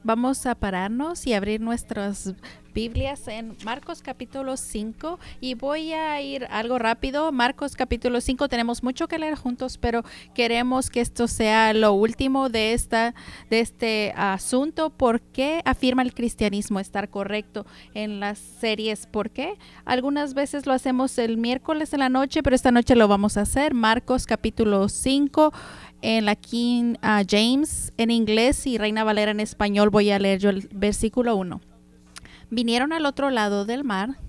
Vamos a pararnos y abrir nuestras Biblias en Marcos capítulo 5 y voy a ir algo rápido. Marcos capítulo 5, tenemos mucho que leer juntos, pero queremos que esto sea lo último de este asunto. ¿Por qué afirma el cristianismo estar correcto en las series? ¿Por qué? Algunas veces lo hacemos el miércoles en la noche, pero esta noche lo vamos a hacer. Marcos capítulo 5 en la King James en inglés y Reina Valera en español. Voy a leer yo el versículo 1. Vinieron al otro lado del mar,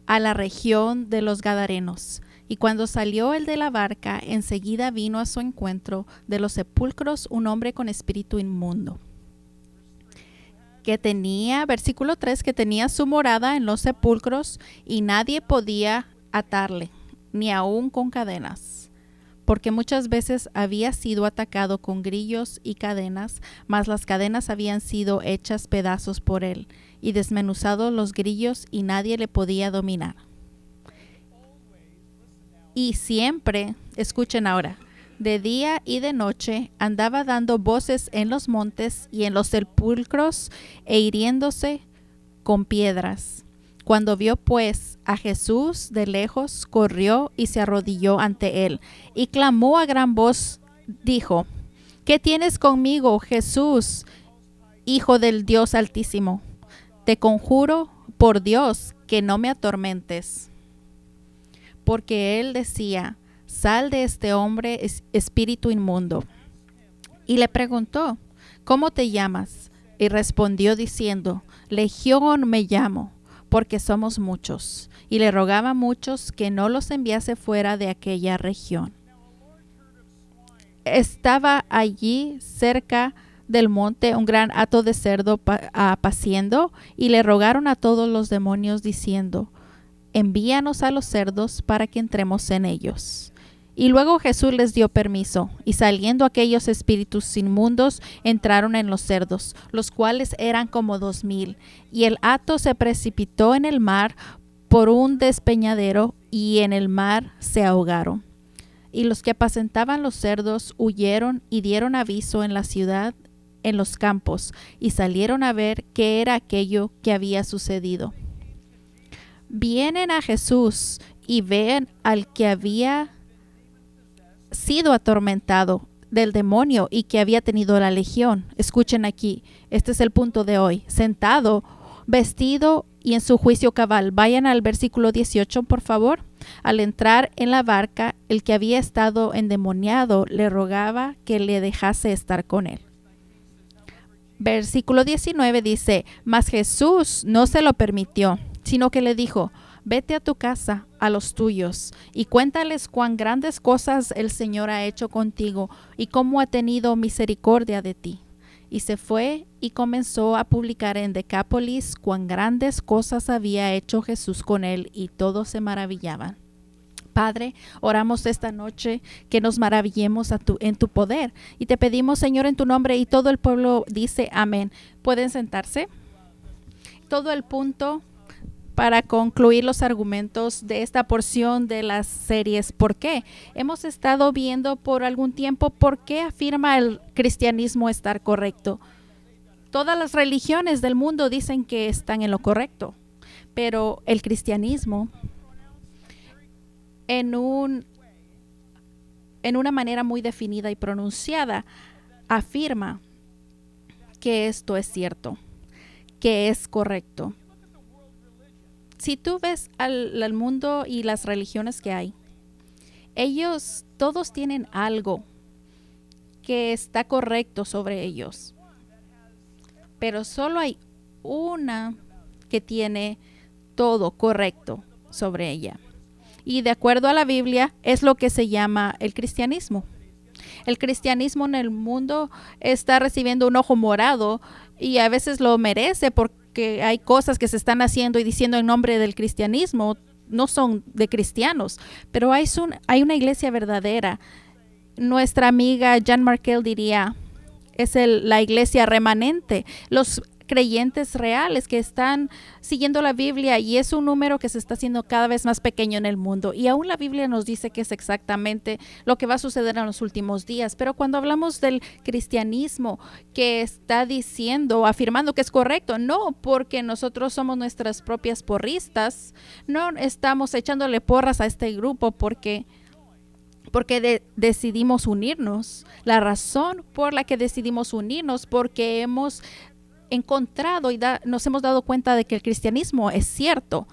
a la región de los Gadarenos, y cuando salió el de la barca, enseguida vino a su encuentro de los sepulcros un hombre con espíritu inmundo, que tenía, versículo 3, que tenía su morada en los sepulcros, y nadie podía atarle, ni aun con cadenas, porque muchas veces había sido atacado con grillos y cadenas, mas las cadenas habían sido hechas pedazos por él, y desmenuzados los grillos, y nadie le podía dominar. Y siempre, escuchen ahora, de día y de noche andaba dando voces en los montes y en los sepulcros, e hiriéndose con piedras. Cuando vio pues a Jesús de lejos, corrió y se arrodilló ante él, y clamó a gran voz, dijo: ¿Qué tienes conmigo, Jesús, Hijo del Dios Altísimo? Te conjuro por Dios que no me atormentes. Porque él decía: sal de este hombre, espíritu inmundo. Y le preguntó: ¿cómo te llamas? Y respondió diciendo: Legión me llamo, porque somos muchos. Y le rogaba a muchos que no los enviase fuera de aquella región. Estaba allí cerca del monte un gran hato de cerdo paciendo, y le rogaron a todos los demonios diciendo: envíanos a los cerdos para que entremos en ellos. Y luego Jesús les dio permiso, y saliendo aquellos espíritus inmundos entraron en los cerdos, los cuales eran como 2000, y el hato se precipitó en el mar por un despeñadero, y en el mar se ahogaron. Y los que apacentaban los cerdos huyeron y dieron aviso en la ciudad, en los campos, y salieron a ver qué era aquello que había sucedido. Vienen a Jesús y ven al que había sido atormentado del demonio y que había tenido la legión. Escuchen aquí, este es el punto de hoy. Sentado, vestido y en su juicio cabal. Vayan al versículo 18, por favor. Al entrar en la barca, el que había estado endemoniado le rogaba que le dejase estar con él. Versículo 19 dice: mas Jesús no se lo permitió, sino que le dijo: vete a tu casa, a los tuyos, y cuéntales cuán grandes cosas el Señor ha hecho contigo, y cómo ha tenido misericordia de ti. Y se fue y comenzó a publicar en Decápolis cuán grandes cosas había hecho Jesús con él, y todos se maravillaban. Padre, oramos esta noche que nos maravillemos en tu poder, y te pedimos, Señor, en tu nombre, y todo el pueblo dice amén. ¿Pueden sentarse? Todo el punto para concluir los argumentos de esta porción de las series. ¿Por qué? Hemos estado viendo por algún tiempo por qué afirma el cristianismo estar correcto. Todas las religiones del mundo dicen que están en lo correcto, pero el cristianismo, en una manera muy definida y pronunciada, afirma que esto es cierto, que es correcto. Si tú ves al mundo y las religiones que hay, ellos todos tienen algo que está correcto sobre ellos, pero solo hay una que tiene todo correcto sobre ella. Y de acuerdo a la Biblia, es lo que se llama el cristianismo. El cristianismo en el mundo está recibiendo un ojo morado, y a veces lo merece porque hay cosas que se están haciendo y diciendo en nombre del cristianismo, no son de cristianos, pero hay una iglesia verdadera. Nuestra amiga Jan Markell diría, es la iglesia remanente. Los creyentes reales que están siguiendo la Biblia, y es un número que se está haciendo cada vez más pequeño en el mundo, y aún la Biblia nos dice que es exactamente lo que va a suceder en los últimos días. Pero cuando hablamos del cristianismo que está diciendo, afirmando que es correcto, no porque nosotros somos nuestras propias porristas, no estamos echándole porras a este grupo porque decidimos unirnos. La razón por la que decidimos unirnos, porque hemos encontrado y nos hemos dado cuenta de que el cristianismo es cierto,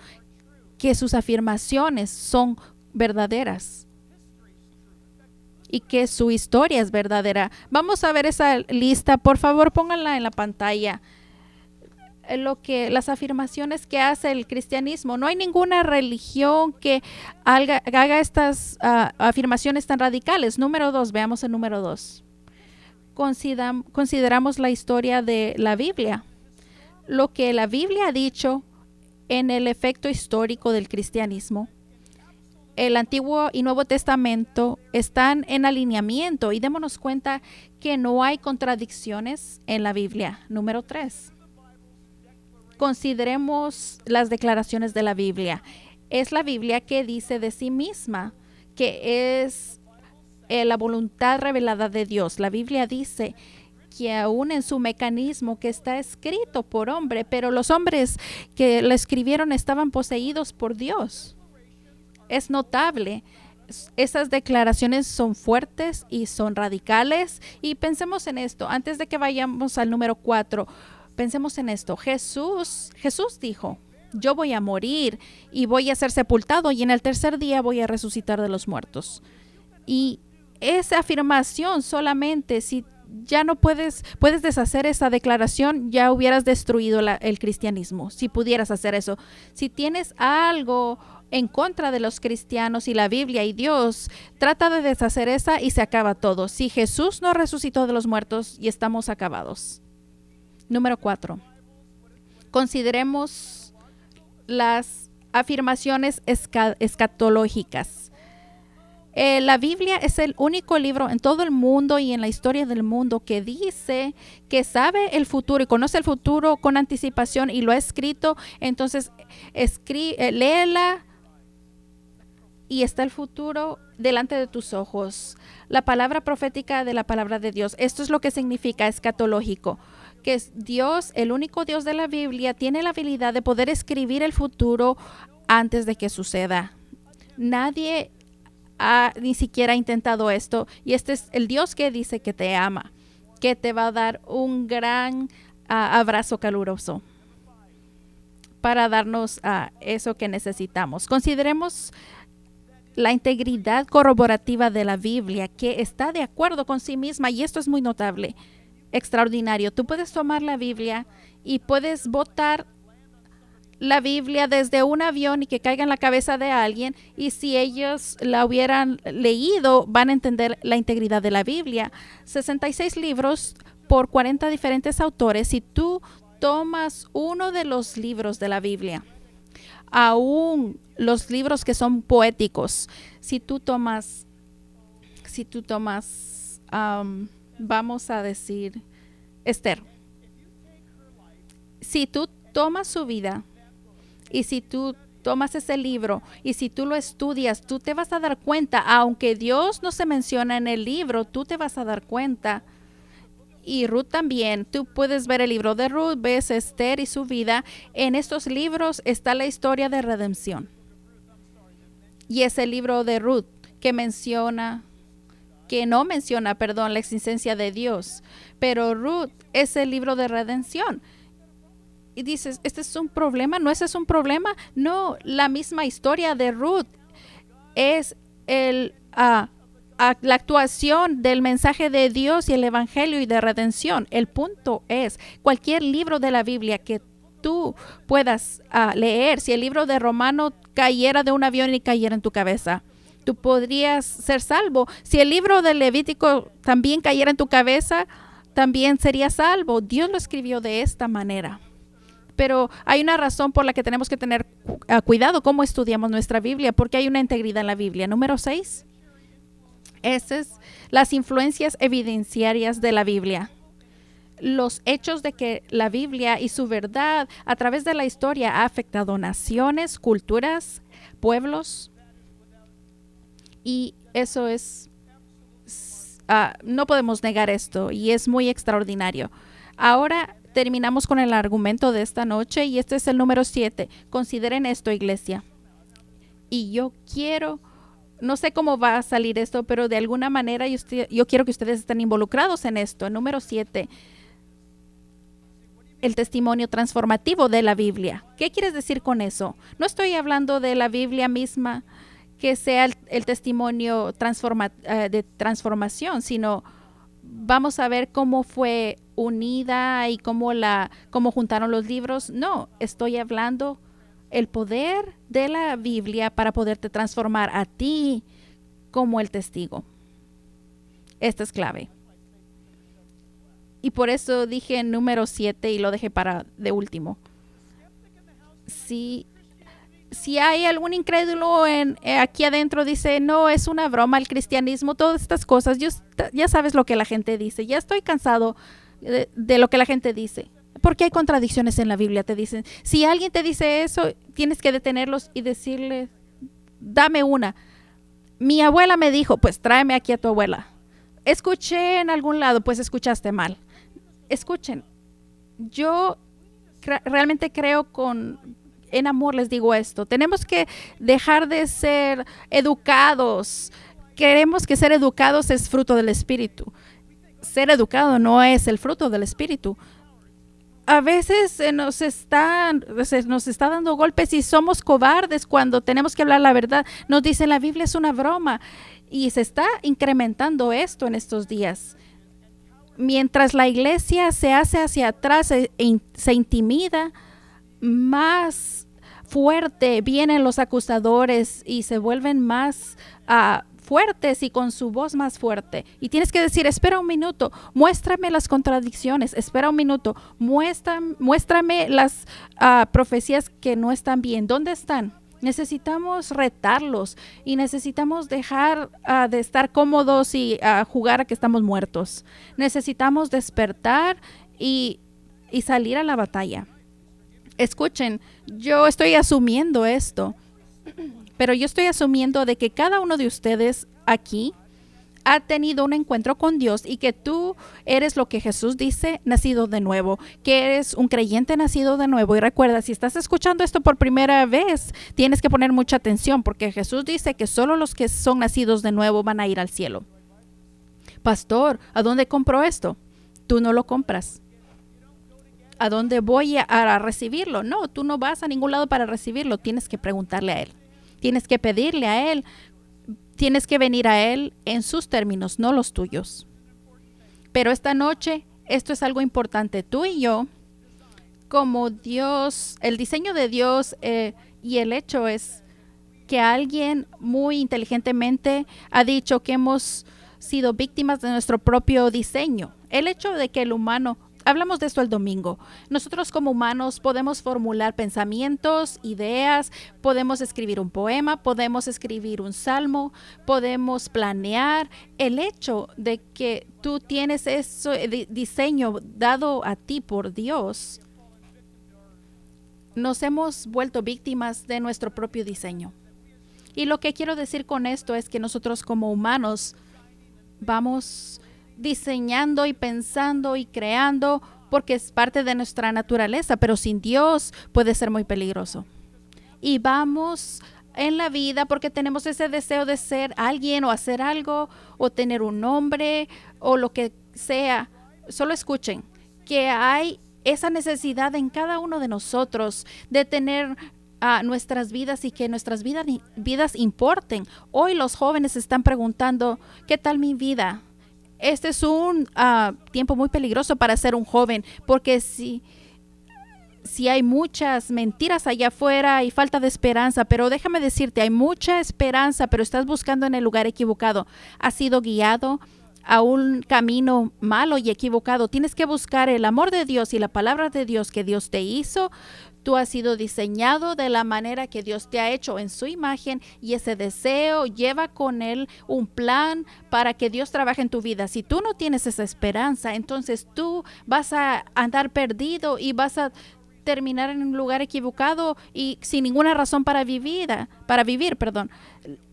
que sus afirmaciones son verdaderas y que su historia es verdadera. Vamos a ver esa lista, por favor, pónganla en la pantalla. Las afirmaciones que hace el cristianismo. No hay ninguna religión que haga estas afirmaciones tan radicales. Número 2, veamos el número 2. Consideramos la historia de la Biblia. Lo que la Biblia ha dicho en el efecto histórico del cristianismo. El Antiguo y Nuevo Testamento están en alineamiento, y démonos cuenta que no hay contradicciones en la Biblia. Número 3. Consideremos las declaraciones de la Biblia. Es la Biblia que dice de sí misma que es la voluntad revelada de Dios. La Biblia dice que aún en su mecanismo que está escrito por hombre, pero los hombres que lo escribieron estaban poseídos por Dios. Es notable. Esas declaraciones son fuertes y son radicales. Y pensemos en esto, antes de que vayamos al número 4, pensemos en esto. Jesús dijo: yo voy a morir y voy a ser sepultado, y en el tercer día voy a resucitar de los muertos. Y esa afirmación, solamente si ya no puedes deshacer esa declaración, ya hubieras destruido el cristianismo, si pudieras hacer eso. Si tienes algo en contra de los cristianos y la Biblia y Dios, trata de deshacer esa y se acaba todo. Si Jesús no resucitó de los muertos, y estamos acabados. Número 4. Consideremos las afirmaciones escatológicas. La Biblia es el único libro en todo el mundo y en la historia del mundo que dice que sabe el futuro y conoce el futuro con anticipación y lo ha escrito. Entonces, léela y está el futuro delante de tus ojos. La palabra profética de la palabra de Dios. Esto es lo que significa escatológico. Que es Dios, el único Dios de la Biblia, tiene la habilidad de poder escribir el futuro antes de que suceda. Nadie ni siquiera intentado esto, y este es el Dios que dice que te ama, que te va a dar un gran abrazo caluroso para darnos eso que necesitamos. Consideremos la integridad corroborativa de la Biblia, que está de acuerdo con sí misma, y esto es muy notable, extraordinario. Tú puedes tomar la Biblia y puedes botar la Biblia desde un avión y que caiga en la cabeza de alguien, y si ellos la hubieran leído van a entender la integridad de la Biblia. 66 libros por 40 diferentes autores. Si tú tomas uno de los libros de la Biblia, aún los libros que son poéticos, si tú tomas vamos a decir Esther, si tú tomas su vida y si tú tomas ese libro y si tú lo estudias, tú te vas a dar cuenta, aunque Dios no se menciona en el libro, tú te vas a dar cuenta. Y Ruth también. Tú puedes ver el libro de Ruth, ves Esther y su vida. En estos libros está la historia de redención. Y es el libro de Ruth que no menciona, la existencia de Dios. Pero Ruth es el libro de redención. Y dices, ¿este es un problema? ¿No ese es un problema? No, la misma historia de Ruth es la actuación del mensaje de Dios y el evangelio y de redención. El punto es, cualquier libro de la Biblia que tú puedas leer, si el libro de Romano cayera de un avión y cayera en tu cabeza, tú podrías ser salvo. Si el libro de Levítico también cayera en tu cabeza, también serías salvo. Dios lo escribió de esta manera. Pero hay una razón por la que tenemos que tener cuidado cómo estudiamos nuestra Biblia, porque hay una integridad en la Biblia. Número 6. Esas es las influencias evidenciarias de la Biblia. los hechos de que la Biblia y su verdad a través de la historia ha afectado naciones, culturas, pueblos. Y eso no podemos negar esto y es muy extraordinario. Ahora terminamos con el argumento de esta noche y este es el número 7. Consideren esto, iglesia. Y yo quiero, no sé cómo va a salir esto, pero de alguna manera yo quiero que ustedes estén involucrados en esto. El número 7, el testimonio transformativo de la Biblia. ¿Qué quieres decir con eso? No estoy hablando de la Biblia misma, que sea el testimonio de transformación, sino vamos a ver cómo fue unida y cómo juntaron los libros. No, estoy hablando el poder de la Biblia para poderte transformar a ti como el testigo. Esta es clave. Y por eso dije número 7 y lo dejé para de último. Si hay algún incrédulo aquí adentro, dice, no, es una broma el cristianismo, todas estas cosas. Ya sabes lo que la gente dice. Ya estoy cansado de lo que la gente dice. Porque hay contradicciones en la Biblia, te dicen. Si alguien te dice eso, tienes que detenerlos y decirle, dame una. Mi abuela me dijo, pues tráeme aquí a tu abuela. Escuché en algún lado, pues escuchaste mal. Escuchen, yo realmente creo en amor les digo esto. Tenemos que dejar de ser educados. Queremos que ser educados es fruto del Espíritu. Ser educado no es el fruto del Espíritu. A veces nos está dando golpes y somos cobardes cuando tenemos que hablar la verdad. Nos dicen la Biblia es una broma y se está incrementando esto en estos días. Mientras la iglesia se hace hacia atrás, se intimida, más fuerte vienen los acusadores y se vuelven más fuertes y con su voz más fuerte. Y tienes que decir, espera un minuto, muéstrame las contradicciones, espera un minuto, muéstrame las profecías que no están bien. ¿Dónde están? Necesitamos retarlos y necesitamos dejar de estar cómodos y jugar a que estamos muertos. Necesitamos despertar y salir a la batalla. Escuchen, yo estoy asumiendo esto, pero yo estoy asumiendo de que cada uno de ustedes aquí ha tenido un encuentro con Dios y que tú eres lo que Jesús dice, nacido de nuevo, que eres un creyente nacido de nuevo. Y recuerda, si estás escuchando esto por primera vez, tienes que poner mucha atención porque Jesús dice que solo los que son nacidos de nuevo van a ir al cielo. Pastor, ¿a dónde compro esto? Tú no lo compras. ¿A dónde voy a recibirlo? No, tú no vas a ningún lado para recibirlo. Tienes que preguntarle a Él. Tienes que pedirle a Él. Tienes que venir a Él en sus términos, no los tuyos. Pero esta noche, esto es algo importante. Tú y yo, como Dios, el diseño de Dios y el hecho es que alguien muy inteligentemente ha dicho que hemos sido víctimas de nuestro propio diseño. El hecho de que el humano... Hablamos de esto el domingo. Nosotros como humanos podemos formular pensamientos, ideas, podemos escribir un poema, podemos escribir un salmo, podemos planear. El hecho de que tú tienes ese diseño dado a ti por Dios, nos hemos vuelto víctimas de nuestro propio diseño. Y lo que quiero decir con esto es que nosotros como humanos vamos diseñando y pensando y creando porque es parte de nuestra naturaleza, pero sin Dios puede ser muy peligroso. Y vamos en la vida porque tenemos ese deseo de ser alguien o hacer algo o tener un nombre o lo que sea. Solo escuchen que hay esa necesidad en cada uno de nosotros de tener nuestras vidas y que nuestras vidas importen. Hoy los jóvenes están preguntando, ¿qué tal mi vida? Este es un tiempo muy peligroso para ser un joven, porque si hay muchas mentiras allá afuera y falta de esperanza, pero déjame decirte, hay mucha esperanza, pero estás buscando en el lugar equivocado. Has sido guiado a un camino malo y equivocado. Tienes que buscar el amor de Dios y la palabra de Dios que Dios te hizo. Tú has sido diseñado de la manera que Dios te ha hecho en su imagen y ese deseo lleva con él un plan para que Dios trabaje en tu vida. Si tú no tienes esa esperanza, entonces tú vas a andar perdido y vas a terminar en un lugar equivocado y sin ninguna razón para vivir, perdón.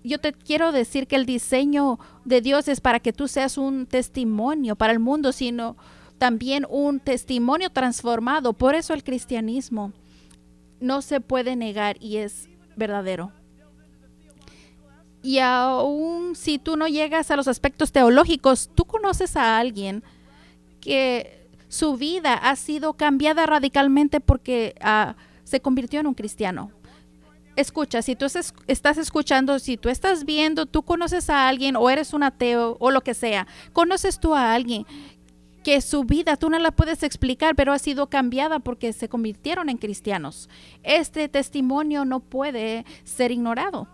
Yo te quiero decir que el diseño de Dios es para que tú seas un testimonio para el mundo, sino también un testimonio transformado. Por eso el cristianismo no se puede negar y es verdadero. Y aún si tú no llegas a los aspectos teológicos, tú conoces a alguien que su vida ha sido cambiada radicalmente porque se convirtió en un cristiano. Escucha, si tú estás escuchando, si tú estás viendo, tú conoces a alguien o eres un ateo o lo que sea, conoces tú a alguien que su vida tú no la puedes explicar, pero ha sido cambiada porque se convirtieron en cristianos. Este testimonio no puede ser ignorado.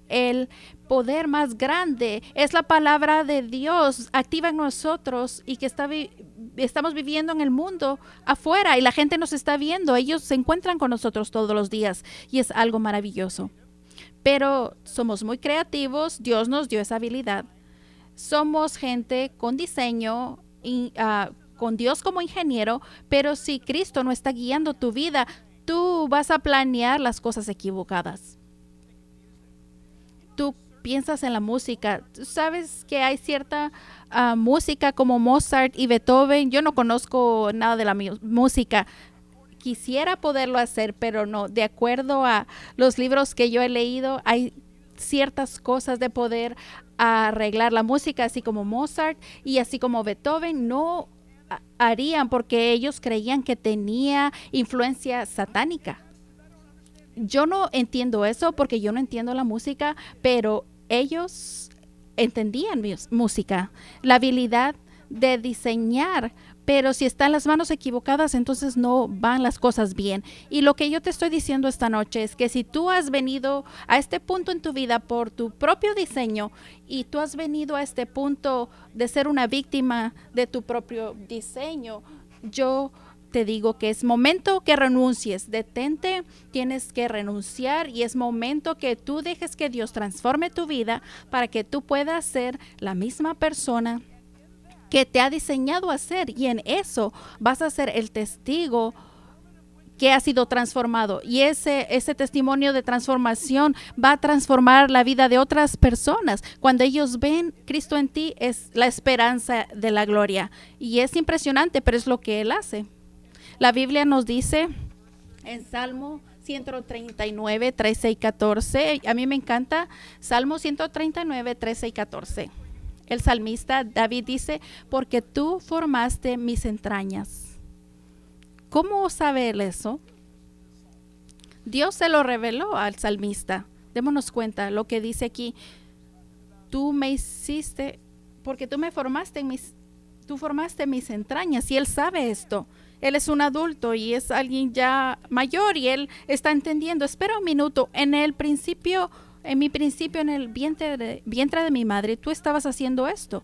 El poder más grande es la palabra de Dios activa en nosotros y que estamos viviendo en el mundo afuera y la gente nos está viendo. Ellos se encuentran con nosotros todos los días y es algo maravilloso. Pero somos muy creativos. Dios nos dio esa habilidad. Somos gente con diseño, con Dios como ingeniero, pero si Cristo no está guiando tu vida, tú vas a planear las cosas equivocadas. Tú piensas en la música. ¿Tú sabes que hay cierta música como Mozart y Beethoven? Yo no conozco nada de la música. Quisiera poderlo hacer, pero no. De acuerdo a los libros que yo he leído, hay ciertas cosas de poder arreglar la música, así como Mozart y así como Beethoven no harían porque ellos creían que tenía influencia satánica. Yo no entiendo eso porque yo no entiendo la música, pero ellos entendían música, la habilidad de diseñar, pero si está en las manos equivocadas, entonces no van las cosas bien. Y lo que yo te estoy diciendo esta noche es que si tú has venido a este punto en tu vida por tu propio diseño y tú has venido a este punto de ser una víctima de tu propio diseño, yo te digo que es momento que renuncies, detente, tienes que renunciar y es momento que tú dejes que Dios transforme tu vida para que tú puedas ser la misma persona que te ha diseñado a ser y en eso vas a ser el testigo que ha sido transformado y ese testimonio de transformación va a transformar la vida de otras personas. Cuando ellos ven Cristo en ti es la esperanza de la gloria y es impresionante, pero es lo que Él hace. La Biblia nos dice en Salmo 139, 13 y 14, a mí me encanta Salmo 139, 13 y 14. El salmista David dice, porque tú formaste mis entrañas. ¿Cómo sabe él eso? Dios se lo reveló al salmista. Démonos cuenta lo que dice aquí. Tú me hiciste, porque tú formaste mis entrañas y él sabe esto. Él es un adulto y es alguien ya mayor y él está entendiendo. Espera un minuto, en mi principio, en el vientre de mi madre, tú estabas haciendo esto.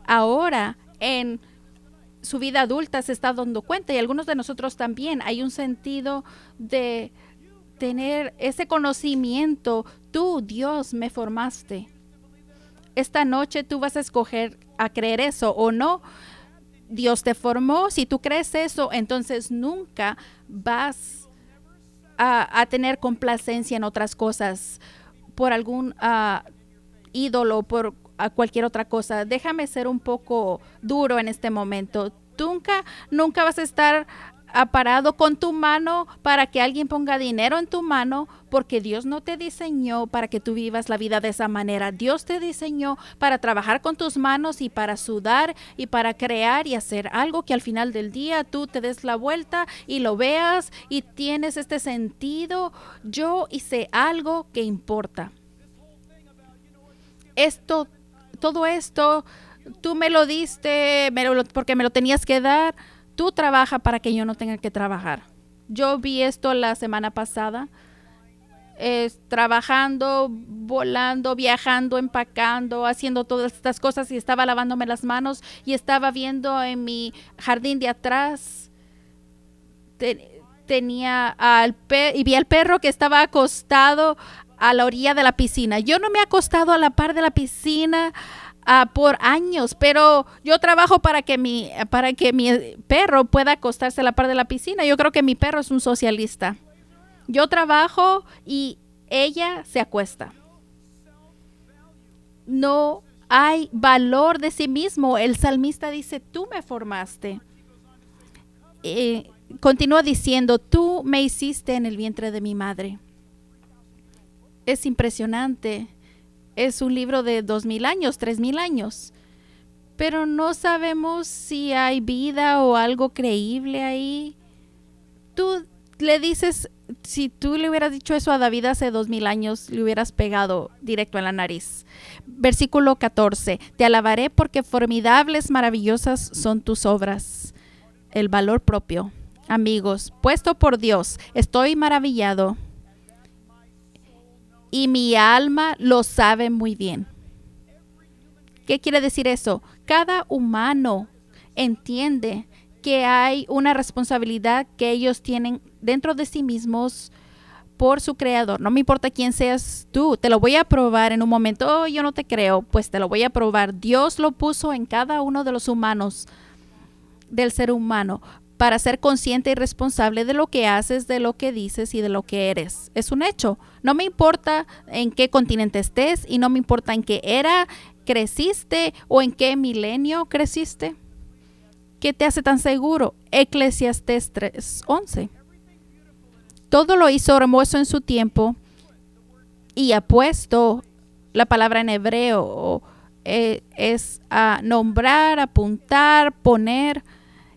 Ahora, en su vida adulta se está dando cuenta y algunos de nosotros también. Hay un sentido de tener ese conocimiento. Tú, Dios, me formaste. Esta noche tú vas a escoger a creer eso o no. Dios te formó. Si tú crees eso, entonces nunca vas a tener complacencia en otras cosas por algún ídolo, por cualquier otra cosa. Déjame ser un poco duro en este momento. Nunca vas a estar parado con tu mano para que alguien ponga dinero en tu mano, porque Dios no te diseñó para que tú vivas la vida de esa manera. Dios te diseñó para trabajar con tus manos y para sudar y para crear y hacer algo que al final del día tú te des la vuelta y lo veas y tienes este sentido. Yo hice algo que importa. Todo esto, tú me lo diste porque me lo tenías que dar. Tú trabaja para que yo no tenga que trabajar. Yo vi esto la semana pasada. Trabajando, volando, viajando, empacando, haciendo todas estas cosas y estaba lavándome las manos y estaba viendo en mi jardín de atrás. y vi al perro que estaba acostado a la orilla de la piscina. Yo no me he acostado a la par de la piscina por años, pero yo trabajo para que mi perro pueda acostarse a la par de la piscina. Yo creo que mi perro es un socialista. Yo trabajo y ella se acuesta. No hay valor de sí mismo. El salmista dice, tú me formaste. Continúa diciendo, tú me hiciste en el vientre de mi madre. Es impresionante. Es un libro de 2000 años, 3000 años. Pero no sabemos si hay vida o algo creíble ahí. Tú le dices, si tú le hubieras dicho eso a David hace 2000 años, le hubieras pegado directo en la nariz. Versículo 14. Te alabaré porque formidables, maravillosas son tus obras. El valor propio. Amigos, puesto por Dios, estoy maravillado. Y mi alma lo sabe muy bien. ¿Qué quiere decir eso? Cada humano entiende que hay una responsabilidad que ellos tienen dentro de sí mismos por su creador. No me importa quién seas tú, te lo voy a probar en un momento. Oh, yo no te creo, pues te lo voy a probar. Dios lo puso en cada uno de los humanos, del ser humano, para ser consciente y responsable de lo que haces, de lo que dices y de lo que eres. Es un hecho. No me importa en qué continente estés y no me importa en qué era creciste o en qué milenio creciste. ¿Qué te hace tan seguro? Eclesiastés 3:11. Todo lo hizo hermoso en su tiempo y ha puesto, la palabra en hebreo es a nombrar, apuntar, poner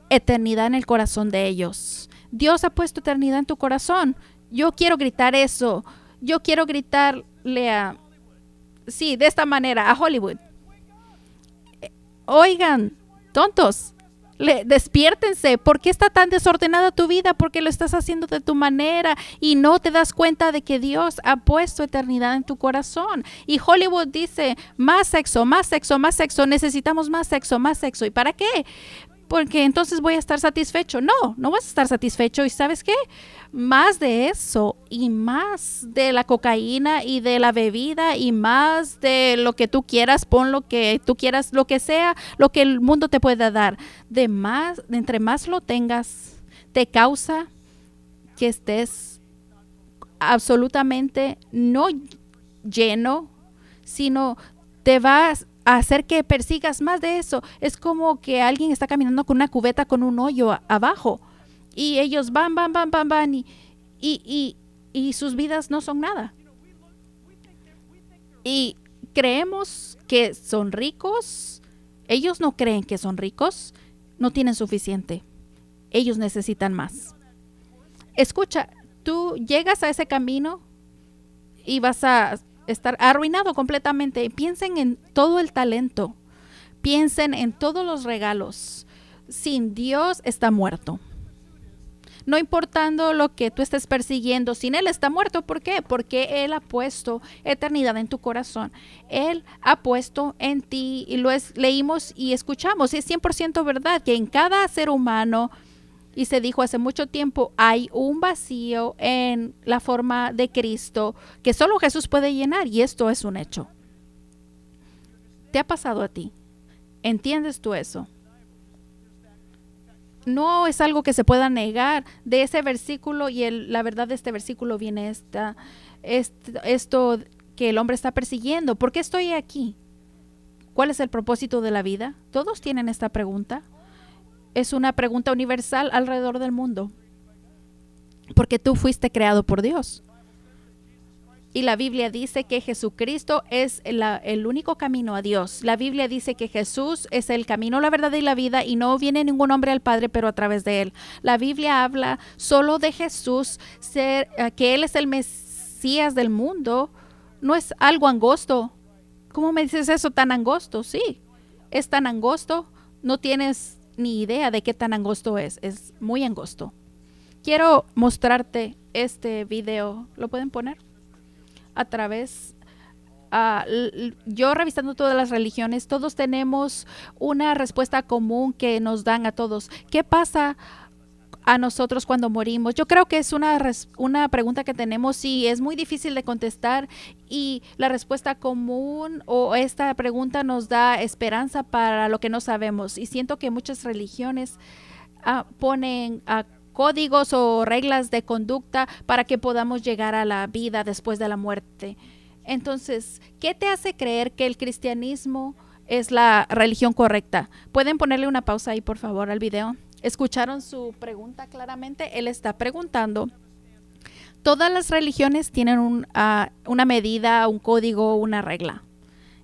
eternidad en el corazón de ellos. Dios ha puesto eternidad en tu corazón. Yo quiero gritar eso. Yo quiero gritarle de esta manera a Hollywood. Oigan, tontos, despiértense. ¿Por qué está tan desordenada tu vida? Porque lo estás haciendo de tu manera y no te das cuenta de que Dios ha puesto eternidad en tu corazón. Y Hollywood dice, más sexo, más sexo, más sexo. Necesitamos más sexo, más sexo. ¿Y para qué? Porque entonces voy a estar satisfecho. No vas a estar satisfecho. ¿Y sabes qué? Más de eso y más de la cocaína y de la bebida y más de lo que tú quieras, pon lo que tú quieras, lo que sea, lo que el mundo te pueda dar. Entre más lo tengas, te causa que estés absolutamente no lleno, sino te vas a hacer que persigas más de eso. Es como que alguien está caminando con una cubeta con un hoyo abajo y ellos van y sus vidas no son nada. Y creemos que son ricos. Ellos no creen que son ricos. No tienen suficiente. Ellos necesitan más. Escucha, tú llegas a ese camino y vas a estar arruinado completamente. Piensen en todo el talento. Piensen en todos los regalos. Sin Dios está muerto. No importando lo que tú estés persiguiendo, sin Él está muerto. ¿Por qué? Porque Él ha puesto eternidad en tu corazón. Él ha puesto en ti, y leímos y escuchamos. Es 100% verdad que en cada ser humano, y se dijo hace mucho tiempo, hay un vacío en la forma de Cristo que solo Jesús puede llenar, y esto es un hecho. ¿Te ha pasado a ti? ¿Entiendes tú eso? No es algo que se pueda negar. De ese versículo y la verdad de este versículo viene esto que el hombre está persiguiendo. ¿Por qué estoy aquí? ¿Cuál es el propósito de la vida? Todos tienen esta pregunta. Es una pregunta universal alrededor del mundo. Porque tú fuiste creado por Dios. Y la Biblia dice que Jesucristo es el único camino a Dios. La Biblia dice que Jesús es el camino, la verdad y la vida, y no viene ningún hombre al Padre, pero a través de Él. La Biblia habla solo de Jesús, que Él es el Mesías del mundo. No es algo angosto. ¿Cómo me dices eso tan angosto? Sí, es tan angosto. No tienes ni idea de qué tan angosto es. Es muy angosto. Quiero mostrarte este video. ¿Lo pueden poner? A través, yo revisando todas las religiones, todos tenemos una respuesta común que nos dan a todos. ¿Qué pasa a nosotros cuando morimos? Yo creo que es una pregunta que tenemos y es muy difícil de contestar, y la respuesta común o esta pregunta nos da esperanza para lo que no sabemos, y siento que muchas religiones ponen códigos o reglas de conducta para que podamos llegar a la vida después de la muerte. Entonces, ¿qué te hace creer que el cristianismo es la religión correcta? ¿Pueden ponerle una pausa ahí, por favor, al video? ¿Escucharon su pregunta claramente? Él está preguntando, todas las religiones tienen una medida, un código, una regla.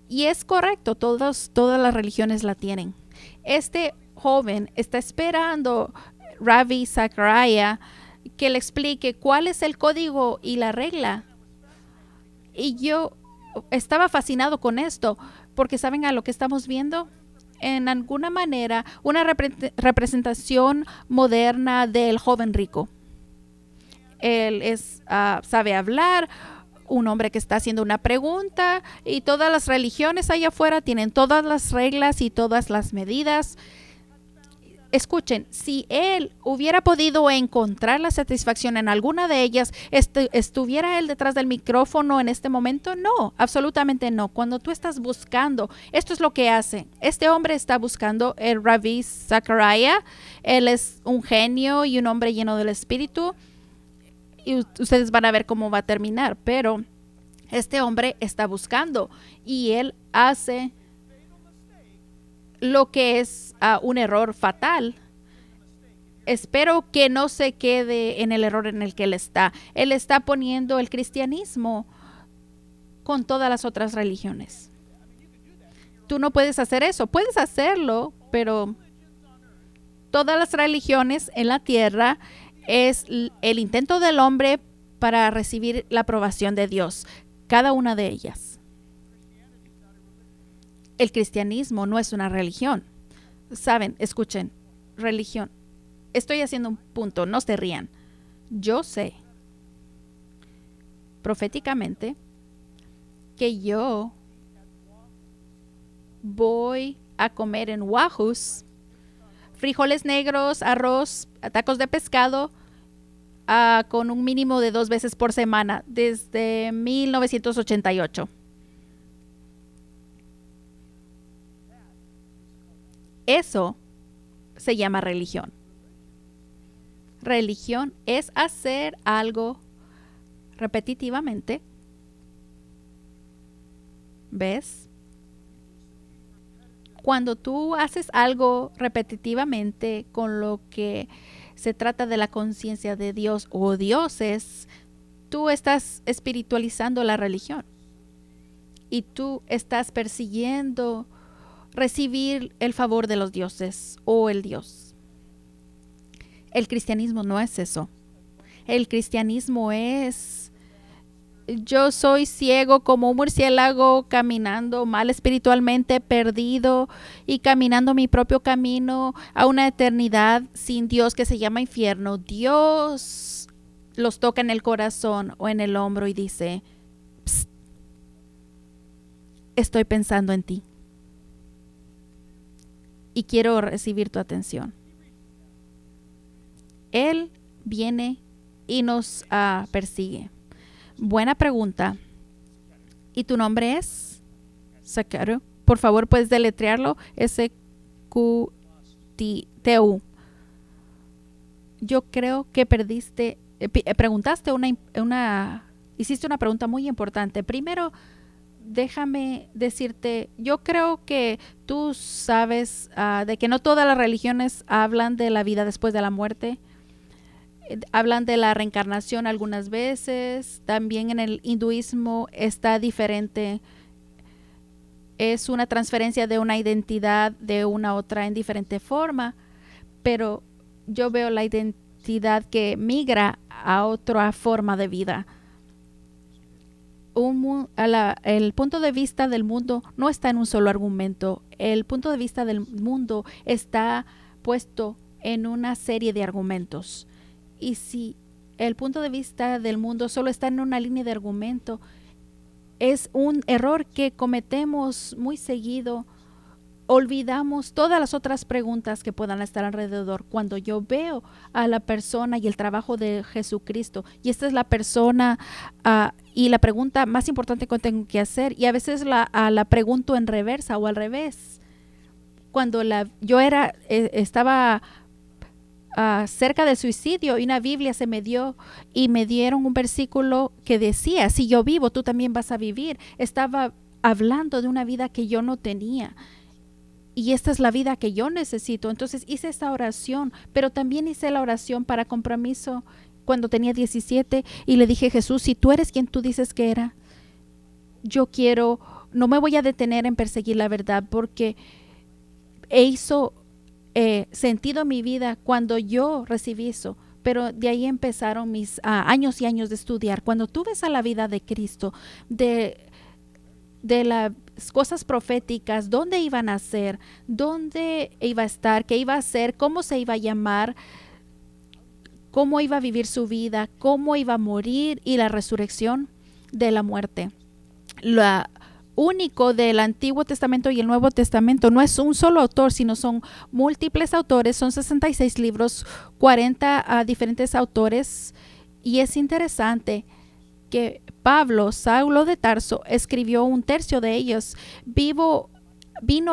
Y es correcto, todas las religiones la tienen. Este joven está esperando Ravi Zachariah que le explique cuál es el código y la regla. Y yo estaba fascinado con esto, porque ¿saben a lo que estamos viendo? En alguna manera, una representación moderna del joven rico. Él sabe hablar, un hombre que está haciendo una pregunta, y todas las religiones allá afuera tienen todas las reglas y todas las medidas. Escuchen, si él hubiera podido encontrar la satisfacción en alguna de ellas, ¿estuviera él detrás del micrófono en este momento? No, absolutamente no. Cuando tú estás buscando, esto es lo que hace. Este hombre está buscando el Ravi Zachariah. Él es un genio y un hombre lleno del Espíritu. Y ustedes van a ver cómo va a terminar. Pero este hombre está buscando y él hace lo que es un error fatal. Espero que no se quede en el error en el que él está. Él está poniendo el cristianismo con todas las otras religiones. Tú no puedes hacer eso. Puedes hacerlo, pero todas las religiones en la tierra es el intento del hombre para recibir la aprobación de Dios. Cada una de ellas. El cristianismo no es una religión. Saben, escuchen, religión. Estoy haciendo un punto, no se rían. Yo sé proféticamente que yo voy a comer en Wahoo's frijoles negros, arroz, tacos de pescado con un mínimo de 2 veces por semana desde 1988. Eso se llama religión. Religión es hacer algo repetitivamente. ¿Ves? Cuando tú haces algo repetitivamente con lo que se trata de la conciencia de Dios o dioses, tú estás espiritualizando la religión. Y tú estás persiguiendo recibir el favor de los dioses o el Dios. El cristianismo no es eso. El cristianismo es: yo soy ciego como un murciélago, caminando mal espiritualmente, perdido y caminando mi propio camino a una eternidad sin Dios que se llama infierno. Dios los toca en el corazón o en el hombro y dice: psst, estoy pensando en ti y quiero recibir tu atención. Él viene y nos persigue. Buena pregunta. ¿Y tu nombre es? Zachariah. Por favor, puedes deletrearlo. S-Q-T-U. Yo creo que hiciste una pregunta muy importante. Primero, déjame decirte, yo creo que tú sabes de que no todas las religiones hablan de la vida después de la muerte. Hablan de la reencarnación algunas veces. También en el hinduismo está diferente. Es una transferencia de una identidad de una a otra en diferente forma. Pero yo veo la identidad que migra a otra forma de vida. El punto de vista del mundo no está en un solo argumento. El punto de vista del mundo está puesto en una serie de argumentos. Y si el punto de vista del mundo solo está en una línea de argumento, es un error que cometemos muy seguido olvidamos todas las otras preguntas que puedan estar alrededor cuando yo veo a la persona y el trabajo de Jesucristo. Y esta es la persona y la pregunta más importante que tengo que hacer. Y a veces la pregunto en reversa o al revés. Cuando yo estaba cerca del suicidio y una Biblia se me dio y me dieron un versículo que decía, si yo vivo, tú también vas a vivir. Estaba hablando de una vida que yo no tenía. Y esta es la vida que yo necesito. Entonces hice esta oración, pero también hice la oración para compromiso cuando tenía 17 y le dije, Jesús, si tú eres quien tú dices que era, no me voy a detener en perseguir la verdad porque hizo sentido en mi vida cuando yo recibí eso. Pero de ahí empezaron mis años y años de estudiar. Cuando tú ves a la vida de Cristo, de las cosas proféticas, dónde iban a ser, dónde iba a estar, qué iba a hacer, cómo se iba a llamar, cómo iba a vivir su vida, cómo iba a morir y la resurrección de la muerte. Lo único del Antiguo Testamento y el Nuevo Testamento no es un solo autor, sino son múltiples autores, son 66 libros, 40 diferentes autores, y es interesante que Saulo de Tarso, escribió un tercio de ellos. Vino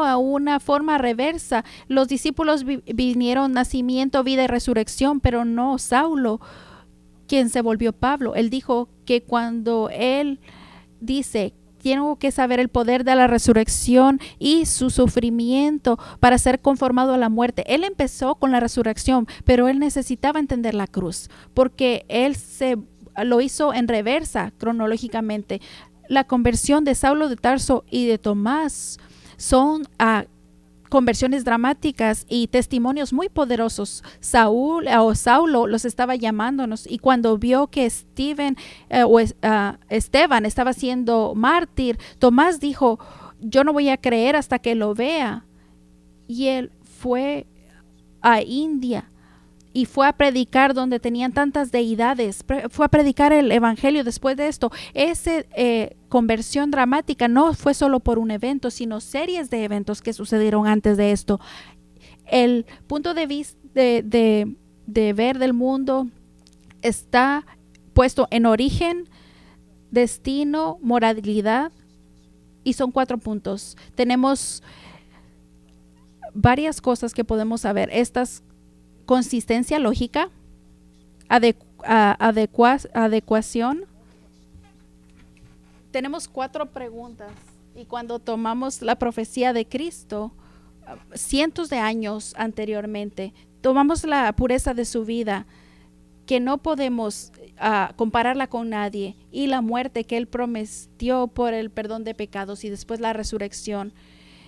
a una forma reversa. Los discípulos vinieron nacimiento, vida y resurrección, pero no Saulo, quien se volvió Pablo. Él dijo que cuando él dice, tengo que saber el poder de la resurrección y su sufrimiento para ser conformado a la muerte. Él empezó con la resurrección, pero él necesitaba entender la cruz, porque él lo hizo en reversa cronológicamente. La conversión de Saulo de Tarso y de Tomás son conversiones dramáticas y testimonios muy poderosos. Saulo los estaba llamándonos, y cuando vio que Esteban estaba siendo mártir, Tomás dijo, yo no voy a creer hasta que lo vea. Y él fue a India y fue a predicar donde tenían tantas deidades, fue a predicar el evangelio. Después de esto, esa conversión dramática no fue solo por un evento, sino series de eventos que sucedieron antes de esto. El punto de vista de ver del mundo está puesto en origen, destino, moralidad, y son 4 puntos. Tenemos varias cosas que podemos saber. Consistencia lógica, adecuación. Tenemos 4 preguntas, y cuando tomamos la profecía de Cristo, cientos de años anteriormente, tomamos la pureza de su vida, que no podemos compararla con nadie, y la muerte que él prometió por el perdón de pecados, y después la resurrección.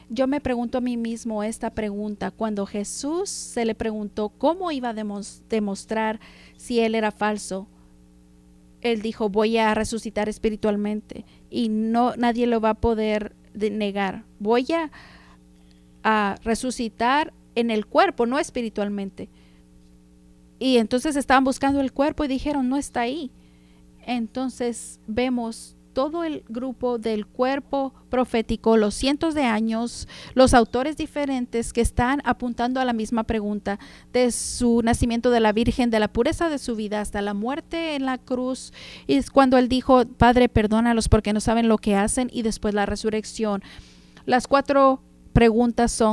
Yo me pregunto a mí mismo esta pregunta. Cuando Jesús se le preguntó cómo iba a demostrar si él era falso, él dijo, voy a resucitar espiritualmente y nadie lo va a poder negar. Voy a resucitar en el cuerpo, no espiritualmente. Y entonces estaban buscando el cuerpo y dijeron, no está ahí. Entonces vemos todo el grupo del cuerpo profético, los cientos de años, los autores diferentes que están apuntando a la misma pregunta, de su nacimiento de la Virgen, de la pureza de su vida hasta la muerte en la cruz, y es cuando él dijo, Padre, perdónalos porque no saben lo que hacen, y después la resurrección. Las 4 preguntas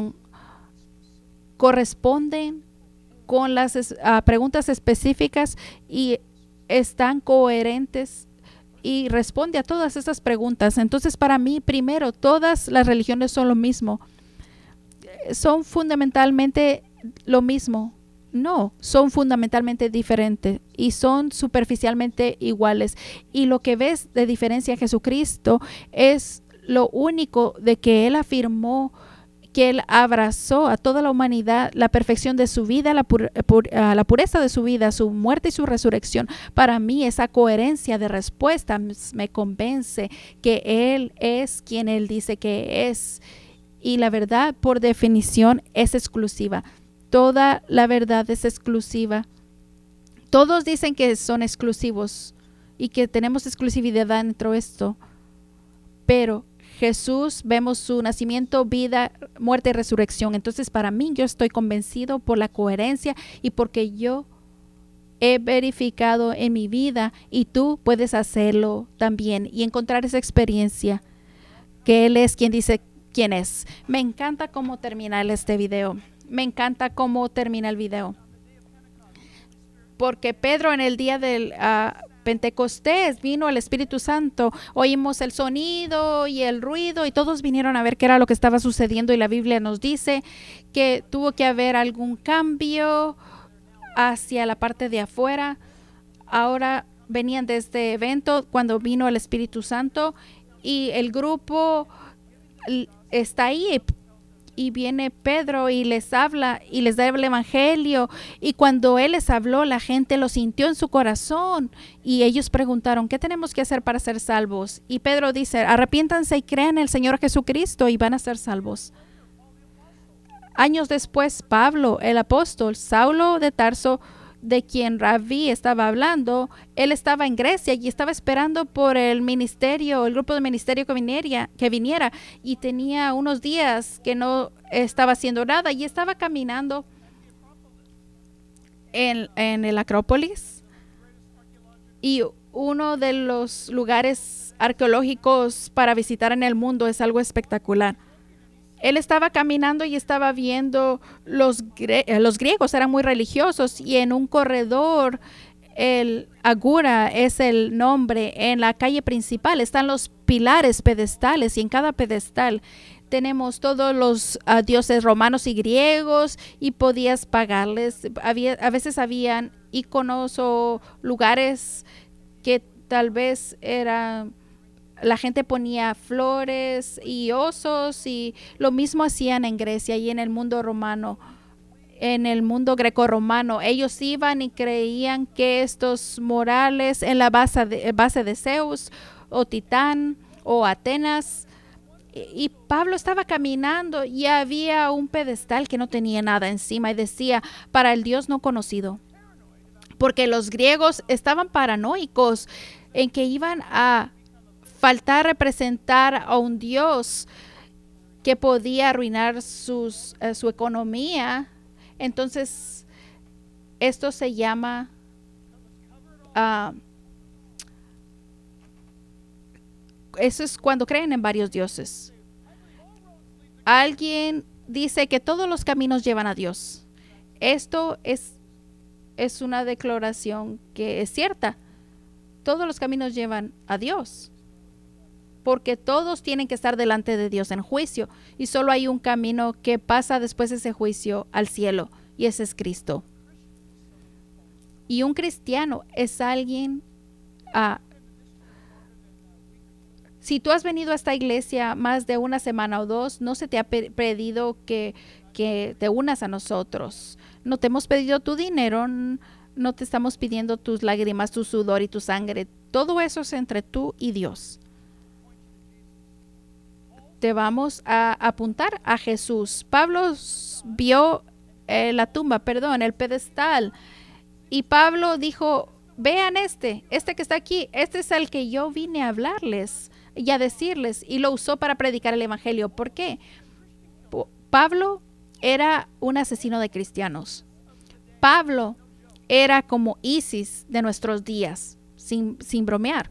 corresponden con las preguntas específicas y están coherentes y responde a todas estas preguntas. Entonces, para mí, primero, todas las religiones son lo mismo. ¿Son fundamentalmente lo mismo? No, son fundamentalmente diferentes y son superficialmente iguales. Y lo que ves de diferencia a Jesucristo es lo único de que Él afirmó que Él abrazó a toda la humanidad, la perfección de su vida, la pureza de su vida, su muerte y su resurrección. Para mí, esa coherencia de respuesta me convence que Él es quien Él dice que es. Y la verdad, por definición, es exclusiva. Toda la verdad es exclusiva. Todos dicen que son exclusivos y que tenemos exclusividad dentro de esto, pero Jesús vemos su nacimiento, vida, muerte y resurrección. Entonces para mí yo estoy convencido por la coherencia y porque yo he verificado en mi vida y tú puedes hacerlo también y encontrar esa experiencia que Él es quien dice quién es. Me encanta cómo termina este video. Me encanta cómo termina el video. Porque Pedro en el día del Pentecostés vino el Espíritu Santo. Oímos el sonido y el ruido y todos vinieron a ver qué era lo que estaba sucediendo y la Biblia nos dice que tuvo que haber algún cambio hacia la parte de afuera. Ahora venían de este evento cuando vino el Espíritu Santo y el grupo está ahí y viene Pedro y les habla y les da el evangelio y cuando él les habló la gente lo sintió en su corazón y ellos preguntaron ¿qué tenemos que hacer para ser salvos? Y Pedro dice arrepiéntanse y crean en el Señor Jesucristo y van a ser salvos. Años después Pablo, el apóstol, Saulo de Tarso, de quien Rabí estaba hablando, él estaba en Grecia y estaba esperando por el ministerio, el grupo de ministerio que viniera y tenía unos días que no estaba haciendo nada y estaba caminando en el Acrópolis y uno de los lugares arqueológicos para visitar en el mundo es algo espectacular. Él estaba caminando y estaba viendo los griegos eran muy religiosos y en un corredor, el Agora es el nombre, en la calle principal están los pilares pedestales y en cada pedestal tenemos todos los dioses romanos y griegos y podías pagarles. A veces habían iconos o lugares que tal vez eran... La gente ponía flores y osos y lo mismo hacían en Grecia y en el mundo romano, en el mundo grecorromano. Ellos iban y creían que estos morales en la base de Zeus o Titán o Atenas. Y Pablo estaba caminando y había un pedestal que no tenía nada encima y decía para el Dios no conocido. Porque los griegos estaban paranoicos en que iban a faltar representar a un Dios que podía arruinar su economía. Entonces, esto se llama eso es cuando creen en varios dioses. Alguien dice que todos los caminos llevan a Dios. Esto es una declaración que es cierta. Todos los caminos llevan a Dios. Porque todos tienen que estar delante de Dios en juicio y solo hay un camino que pasa después de ese juicio al cielo y ese es Cristo. Y un cristiano es alguien, si tú has venido a esta iglesia más de una semana o dos, no se te ha pedido que te unas a nosotros. No te hemos pedido tu dinero, no te estamos pidiendo tus lágrimas, tu sudor y tu sangre. Todo eso es entre tú y Dios. Te vamos a apuntar a Jesús. Pablo vio el pedestal. Y Pablo dijo, vean este que está aquí. Este es el que yo vine a hablarles y a decirles. Y lo usó para predicar el evangelio. ¿Por qué? Pablo era un asesino de cristianos. Pablo era como ISIS de nuestros días, sin bromear.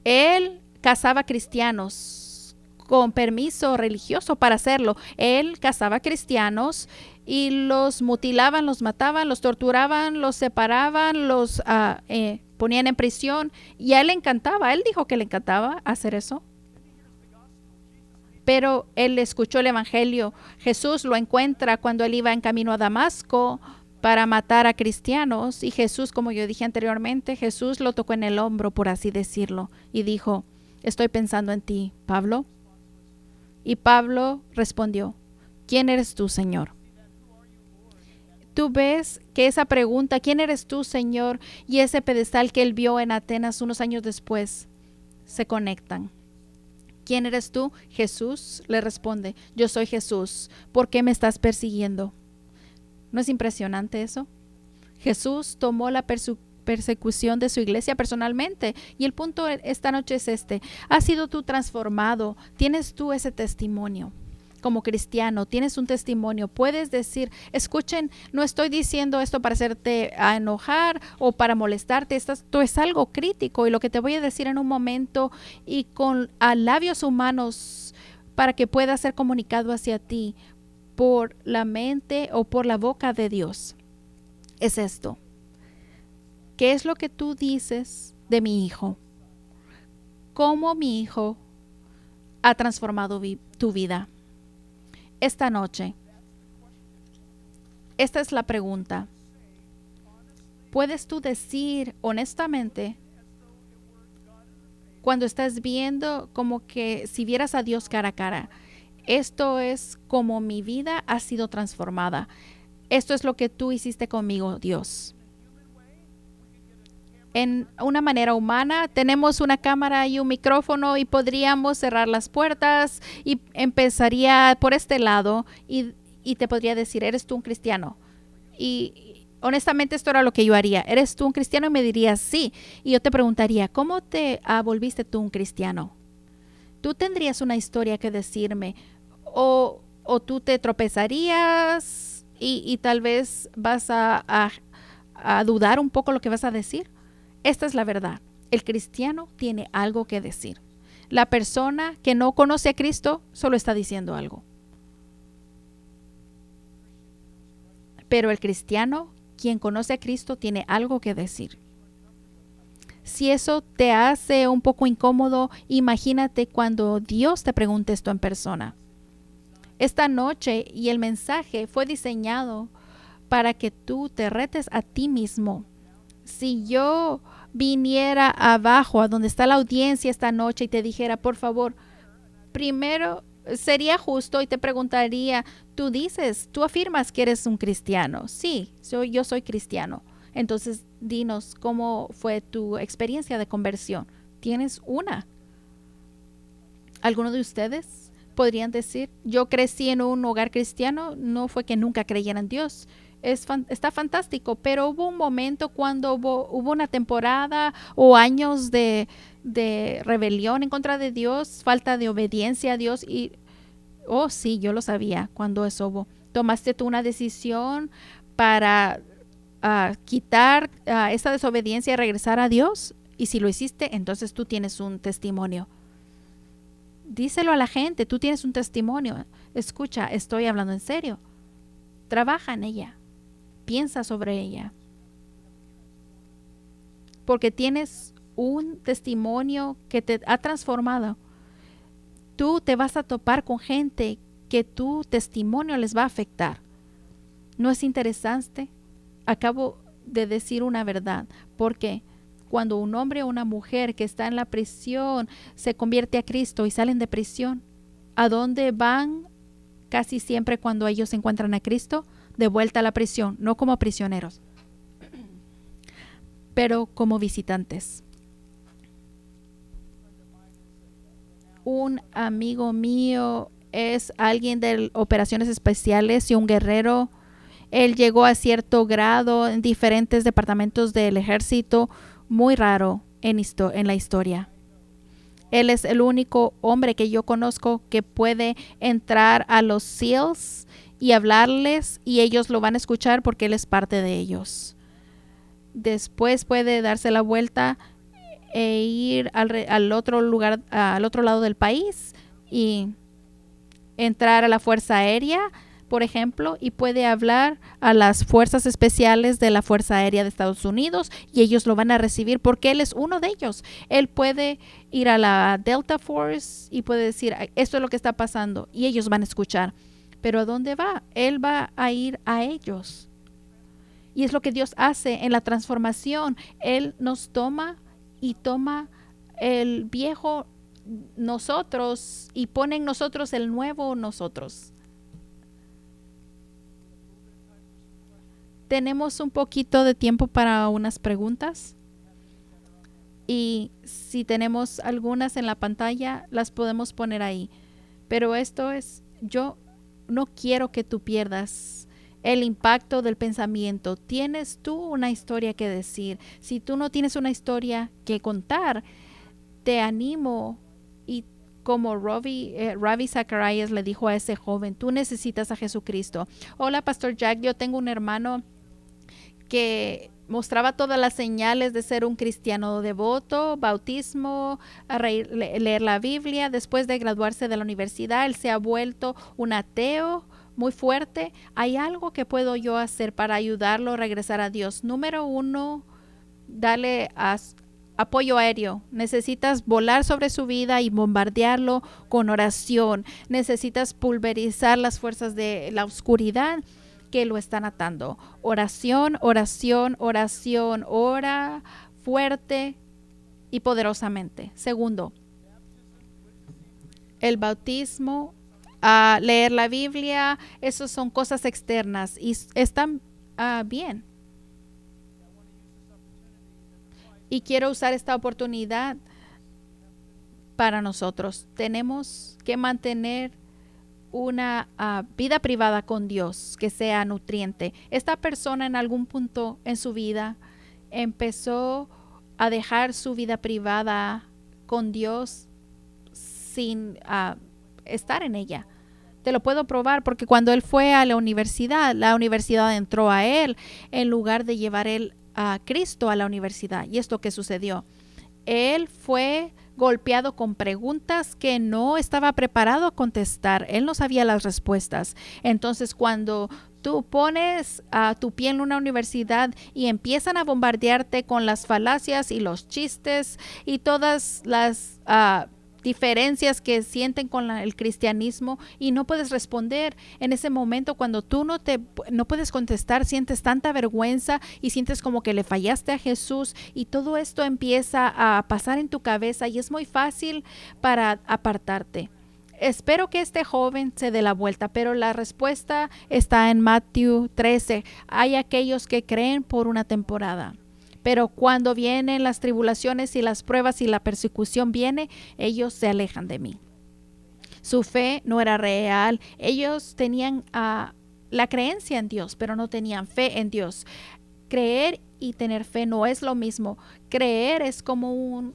Él cazaba cristianos con permiso religioso para hacerlo. Él cazaba cristianos y los mutilaban, los mataban, los torturaban, los separaban, los ponían en prisión y a él le encantaba. Él dijo que le encantaba hacer eso. Pero él escuchó el evangelio. Jesús lo encuentra cuando él iba en camino a Damasco para matar a cristianos y Jesús, como yo dije anteriormente, Jesús lo tocó en el hombro, por así decirlo, y dijo, estoy pensando en ti, Pablo. Y Pablo respondió, ¿quién eres tú, Señor? Tú ves que esa pregunta, ¿quién eres tú, Señor? Y ese pedestal que él vio en Atenas unos años después, se conectan. ¿Quién eres tú? Jesús le responde, yo soy Jesús. ¿Por qué me estás persiguiendo? ¿No es impresionante eso? Jesús tomó la persecución de su iglesia personalmente. Y el punto esta noche es este. ¿Has sido tú transformado? ¿Tienes tú ese testimonio? Como cristiano, tienes un testimonio, puedes decir, escuchen, no estoy diciendo esto para hacerte a enojar o para molestarte, esto es algo crítico y lo que te voy a decir en un momento y con labios humanos para que pueda ser comunicado hacia ti por la mente o por la boca de Dios. Es esto. ¿Qué es lo que tú dices de mi hijo? ¿Cómo mi hijo ha transformado tu vida? Esta noche, esta es la pregunta. ¿Puedes tú decir honestamente cuando estás viendo como que si vieras a Dios cara a cara? Esto es como mi vida ha sido transformada. Esto es lo que tú hiciste conmigo, Dios. En una manera humana, tenemos una cámara y un micrófono y podríamos cerrar las puertas y empezaría por este lado y te podría decir, ¿eres tú un cristiano? Y honestamente esto era lo que yo haría. ¿Eres tú un cristiano? Y me dirías sí. Y yo te preguntaría, ¿cómo te volviste tú un cristiano? Tú tendrías una historia que decirme o tú te tropezarías y tal vez vas a dudar un poco lo que vas a decir. Esta es la verdad. El cristiano tiene algo que decir. La persona que no conoce a Cristo solo está diciendo algo. Pero el cristiano, quien conoce a Cristo, tiene algo que decir. Si eso te hace un poco incómodo, imagínate cuando Dios te pregunte esto en persona. Esta noche y el mensaje fue diseñado para que tú te retes a ti mismo. Si yo viniera abajo a donde está la audiencia esta noche y te dijera, por favor, primero sería justo y te preguntaría, tú afirmas que eres un cristiano. Sí, yo soy cristiano. Entonces, dinos cómo fue tu experiencia de conversión. ¿Tienes una? ¿Alguno de ustedes podrían decir, yo crecí en un hogar cristiano? No fue que nunca creyeran en Dios. Está fantástico, pero hubo un momento cuando hubo una temporada o años de rebelión en contra de Dios, falta de obediencia a Dios y, oh sí, yo lo sabía cuando eso hubo. ¿Tomaste tú una decisión para quitar esa desobediencia y regresar a Dios? Y si lo hiciste, entonces tú tienes un testimonio. Díselo a la gente, tú tienes un testimonio. Escucha, estoy hablando en serio. Trabaja en ella. Piensa sobre ella. Porque tienes un testimonio que te ha transformado. Tú te vas a topar con gente que tu testimonio les va a afectar. ¿No es interesante? Acabo de decir una verdad. Porque cuando un hombre o una mujer que está en la prisión se convierte a Cristo y salen de prisión, ¿a dónde van casi siempre cuando ellos se encuentran a Cristo? De vuelta a la prisión, no como prisioneros, pero como visitantes. Un amigo mío es alguien de operaciones especiales y un guerrero. Él llegó a cierto grado en diferentes departamentos del ejército, muy raro en la historia. Él es el único hombre que yo conozco que puede entrar a los SEALs y hablarles y ellos lo van a escuchar porque él es parte de ellos. Después puede darse la vuelta e ir al otro lugar, al otro lado del país y entrar a la Fuerza Aérea, por ejemplo, y puede hablar a las fuerzas especiales de la Fuerza Aérea de Estados Unidos y ellos lo van a recibir porque él es uno de ellos. Él puede ir a la Delta Force y puede decir, esto es lo que está pasando y ellos van a escuchar. Pero ¿a dónde va? Él va a ir a ellos. Y es lo que Dios hace en la transformación. Él nos toma y toma el viejo nosotros y pone en nosotros el nuevo nosotros. Tenemos un poquito de tiempo para unas preguntas. Y si tenemos algunas en la pantalla, las podemos poner ahí. Pero esto es, yo no quiero que tú pierdas el impacto del pensamiento. ¿Tienes tú una historia que decir? Si tú no tienes una historia que contar, te animo y como Ravi Zacharias le dijo a ese joven, tú necesitas a Jesucristo. Hola, Pastor Jack, yo tengo un hermano que mostraba todas las señales de ser un cristiano devoto, bautismo, leer la Biblia. Después de graduarse de la universidad, él se ha vuelto un ateo muy fuerte. ¿Hay algo que puedo yo hacer para ayudarlo a regresar a Dios? Número uno, dale apoyo aéreo. Necesitas volar sobre su vida y bombardearlo con oración. Necesitas pulverizar las fuerzas de la oscuridad que lo están atando. Oración, oración, oración. Ora fuerte y poderosamente. Segundo, el bautismo, leer la Biblia, esas son cosas externas y están bien. Y quiero usar esta oportunidad para nosotros. Tenemos que mantener una vida privada con Dios que sea nutriente. Esta persona en algún punto en su vida empezó a dejar su vida privada con Dios sin estar en ella. Te lo puedo probar porque cuando él fue a la universidad entró a él en lugar de llevar él a Cristo a la universidad. Y es lo que sucedió. Él fue golpeado con preguntas que no estaba preparado a contestar. Él no sabía las respuestas. Entonces, cuando tú pones a tu pie en una universidad y empiezan a bombardearte con las falacias y los chistes y todas las diferencias que sienten con el cristianismo y no puedes responder en ese momento, cuando tú no puedes contestar, sientes tanta vergüenza y sientes como que le fallaste a Jesús y todo esto empieza a pasar en tu cabeza y es muy fácil para apartarte. Espero que este joven se dé la vuelta, pero la respuesta está en Mateo 13. Hay aquellos que creen por una temporada, pero cuando vienen las tribulaciones y las pruebas y la persecución viene, ellos se alejan de mí. Su fe no era real. Ellos tenían la creencia en Dios, pero no tenían fe en Dios. Creer y tener fe no es lo mismo. Creer es como un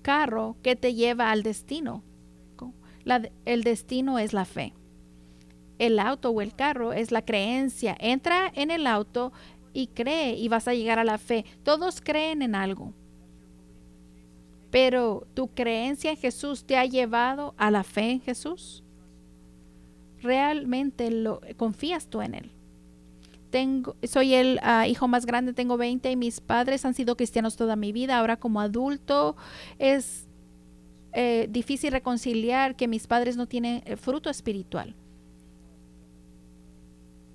carro que te lleva al destino. El destino es la fe. El auto o el carro es la creencia. Entra en el auto y cree y vas a llegar a la fe. Todos creen en algo, pero tu creencia en Jesús te ha llevado a la fe en Jesús. ¿Realmente confías tú en él? Soy el hijo más grande, tengo 20 y mis padres han sido cristianos toda mi vida. Ahora como adulto es difícil reconciliar que mis padres no tienen fruto espiritual.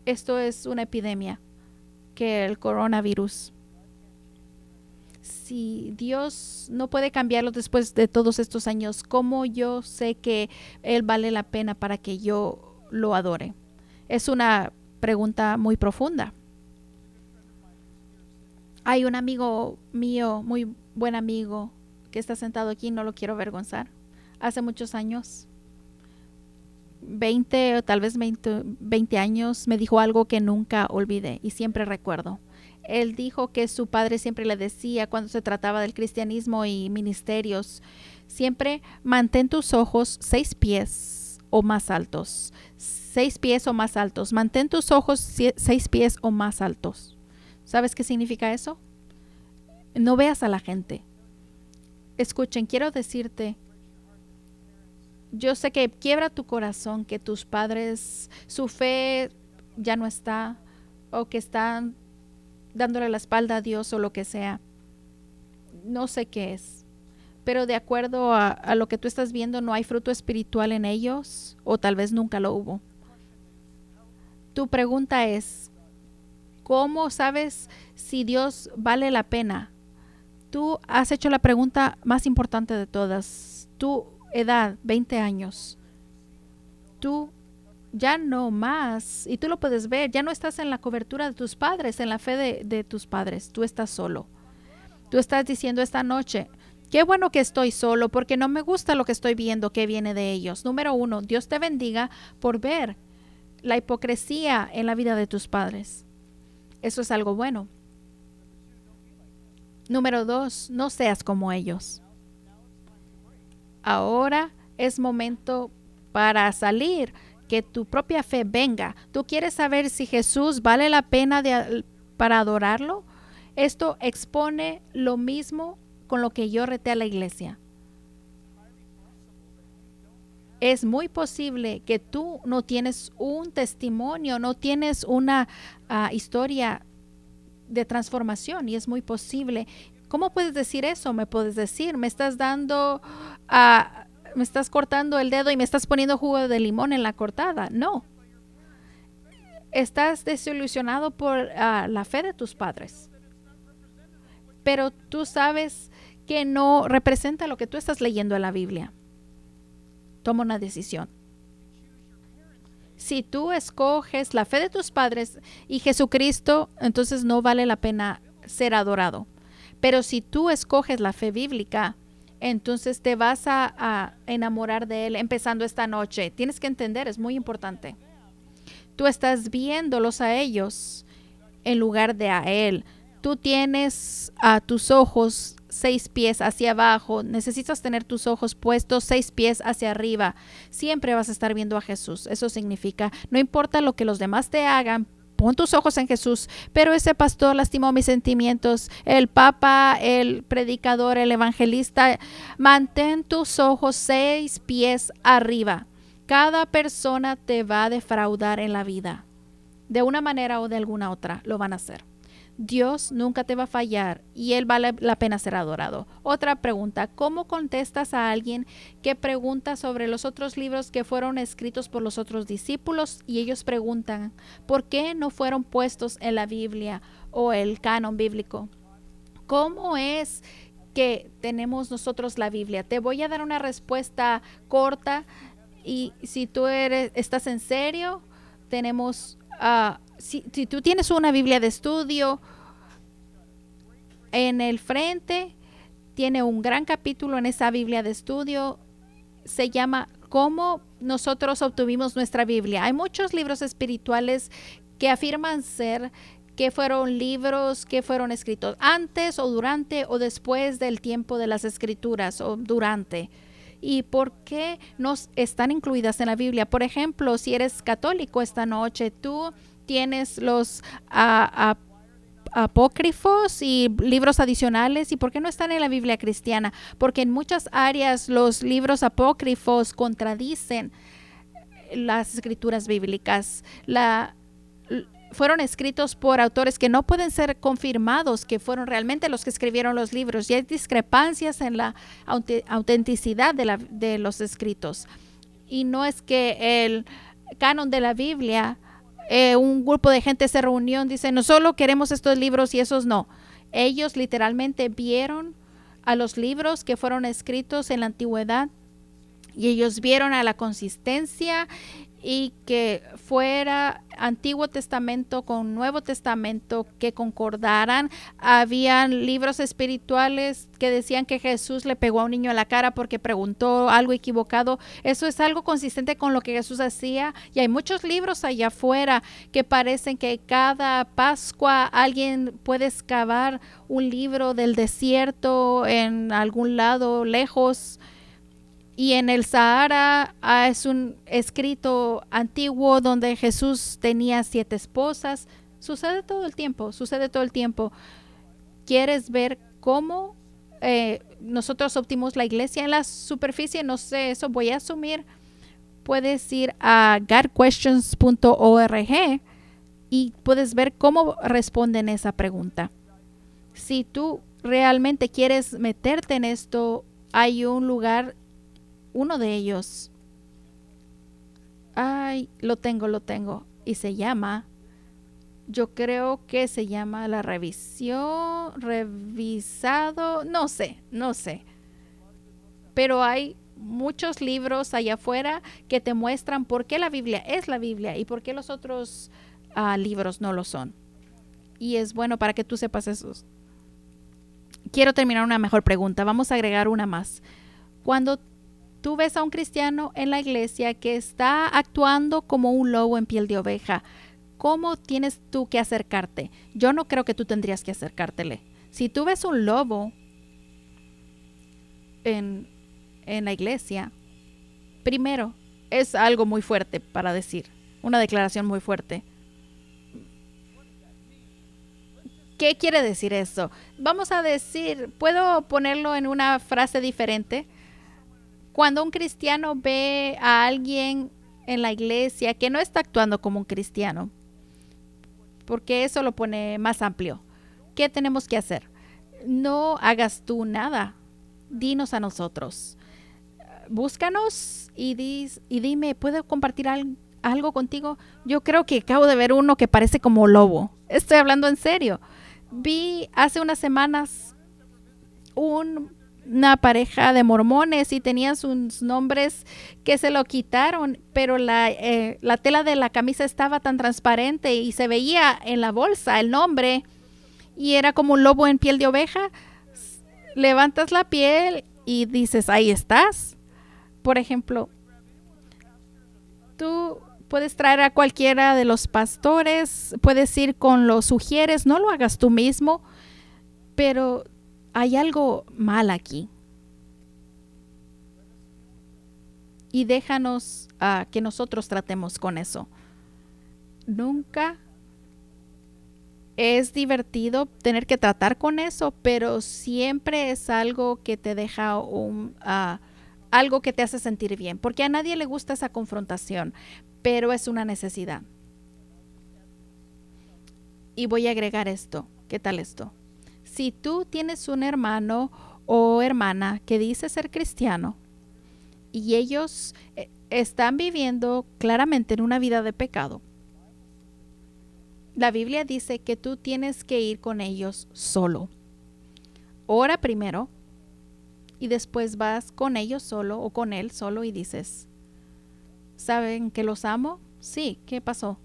Esto es una epidemia, que el coronavirus. Si Dios no puede cambiarlo después de todos estos años, ¿cómo yo sé que Él vale la pena para que yo lo adore? Es una pregunta muy profunda. Hay un amigo mío, muy buen amigo, que está sentado aquí, no lo quiero avergonzar. Hace muchos años, 20 o tal vez 20 años, me dijo algo que nunca olvidé y siempre recuerdo. Él dijo que su padre siempre le decía cuando se trataba del cristianismo y ministerios, siempre mantén tus ojos 6 pies o más altos. 6 pies o más altos. Mantén tus ojos 6 pies o más altos. ¿Sabes qué significa eso? No veas a la gente. Escuchen, quiero decirte, yo sé que quiebra tu corazón que tus padres, su fe ya no está, o que están dándole la espalda a Dios o lo que sea. No sé qué es, pero de acuerdo a lo que tú estás viendo, no hay fruto espiritual en ellos, o tal vez nunca lo hubo. Tu pregunta es, ¿cómo sabes si Dios vale la pena? Tú has hecho la pregunta más importante de todas. Tu edad, 20 años. Tú ya no más, y tú lo puedes ver, ya no estás en la cobertura de tus padres, en la fe de tus padres. Tú estás solo. Tú estás diciendo esta noche, qué bueno que estoy solo porque no me gusta lo que estoy viendo que viene de ellos. Número 1, Dios te bendiga por ver la hipocresía en la vida de tus padres. Eso es algo bueno. Número 2, no seas como ellos. Ahora es momento para salir, que tu propia fe venga. ¿Tú quieres saber si Jesús vale la pena para adorarlo? Esto expone lo mismo con lo que yo reté a la iglesia. Es muy posible que tú no tienes un testimonio, no tienes una historia de transformación, y es muy posible. ¿Cómo puedes decir eso? Me puedes decir, me estás me estás cortando el dedo y me estás poniendo jugo de limón en la cortada. No. Estás desilusionado por la fe de tus padres. Pero tú sabes que no representa lo que tú estás leyendo en la Biblia. Toma una decisión. Si tú escoges la fe de tus padres y Jesucristo, entonces no vale la pena ser adorado. Pero si tú escoges la fe bíblica, entonces te vas a enamorar de Él empezando esta noche. Tienes que entender, es muy importante. Tú estás viéndolos a ellos en lugar de a Él. Tú tienes a tus ojos 6 pies hacia abajo. Necesitas tener tus ojos puestos 6 pies hacia arriba. Siempre vas a estar viendo a Jesús. Eso significa, no importa lo que los demás te hagan, pon tus ojos en Jesús. Pero ese pastor lastimó mis sentimientos. El papa, el predicador, el evangelista. Mantén tus ojos 6 pies arriba. Cada persona te va a defraudar en la vida. De una manera o de alguna otra lo van a hacer. Dios nunca te va a fallar y Él vale la pena ser adorado. Otra pregunta, ¿cómo contestas a alguien que pregunta sobre los otros libros que fueron escritos por los otros discípulos y ellos preguntan, ¿por qué no fueron puestos en la Biblia o el canon bíblico? ¿Cómo es que tenemos nosotros la Biblia? Te voy a dar una respuesta corta y si tú estás en serio, tenemos... si tú tienes una Biblia de estudio, en el frente tiene un gran capítulo en esa Biblia de estudio. Se llama ¿Cómo nosotros obtuvimos nuestra Biblia? Hay muchos libros espirituales que afirman que fueron libros que fueron escritos antes o durante o después del tiempo de las escrituras o durante. ¿Y por qué no están incluidas en la Biblia? Por ejemplo, si eres católico esta noche, tú tienes los apócrifos y libros adicionales. ¿Y por qué no están en la Biblia cristiana? Porque en muchas áreas los libros apócrifos contradicen las escrituras bíblicas. Fueron escritos por autores que no pueden ser confirmados que fueron realmente los que escribieron los libros, y hay discrepancias en la autenticidad de los escritos. Y no es que el canon de la Biblia, un grupo de gente se reunió y dice, no solo queremos estos libros y esos no. Ellos literalmente vieron a los libros que fueron escritos en la antigüedad y ellos vieron a la consistencia y que fuera Antiguo Testamento con Nuevo Testamento que concordaran. Habían libros espirituales que decían que Jesús le pegó a un niño en la cara porque preguntó algo equivocado. Eso es algo consistente con lo que Jesús hacía, y hay muchos libros allá afuera que parecen que cada Pascua alguien puede excavar un libro del desierto en algún lado lejos. Y en el Sahara es un escrito antiguo donde Jesús tenía 7 esposas. Sucede todo el tiempo, sucede todo el tiempo. ¿Quieres ver cómo nosotros obtuvimos la iglesia en la superficie? No sé, eso voy a asumir. Puedes ir a godquestions.org y puedes ver cómo responden esa pregunta. Si tú realmente quieres meterte en esto, hay un lugar. Uno de ellos, lo tengo, y se llama, yo creo que se llama la revisado, no sé, pero hay muchos libros allá afuera que te muestran por qué la Biblia es la Biblia y por qué los otros libros no lo son, y es bueno para que tú sepas eso. Quiero terminar una mejor pregunta, vamos a agregar una más. Cuando tú ves a un cristiano en la iglesia que está actuando como un lobo en piel de oveja, ¿cómo tienes tú que acercarte? Yo no creo que tú tendrías que acercártele. Si tú ves un lobo en la iglesia, primero, es algo muy fuerte para decir, una declaración muy fuerte. ¿Qué quiere decir eso? Vamos a decir, puedo ponerlo en una frase diferente. Cuando un cristiano ve a alguien en la iglesia que no está actuando como un cristiano, porque eso lo pone más amplio, ¿qué tenemos que hacer? No hagas tú nada. Dinos a nosotros. Búscanos y dime, ¿puedo compartir algo contigo? Yo creo que acabo de ver uno que parece como lobo. Estoy hablando en serio. Vi hace unas semanas una pareja de mormones y tenían sus nombres que se lo quitaron, pero la tela de la camisa estaba tan transparente y se veía en la bolsa el nombre y era como un lobo en piel de oveja. Levantas la piel y dices, ahí estás. Por ejemplo, tú puedes traer a cualquiera de los pastores, puedes ir con los sugieres, no lo hagas tú mismo, pero hay algo mal aquí. Y déjanos que nosotros tratemos con eso. Nunca es divertido tener que tratar con eso, pero siempre es algo que te deja algo que te hace sentir bien, porque a nadie le gusta esa confrontación, pero es una necesidad. Y voy a agregar esto. ¿Qué tal esto? Si tú tienes un hermano o hermana que dice ser cristiano y ellos están viviendo claramente en una vida de pecado, la Biblia dice que tú tienes que ir con ellos solo. Ora primero y después vas con ellos solo o con él solo y dices, ¿saben que los amo? Sí, ¿qué pasó?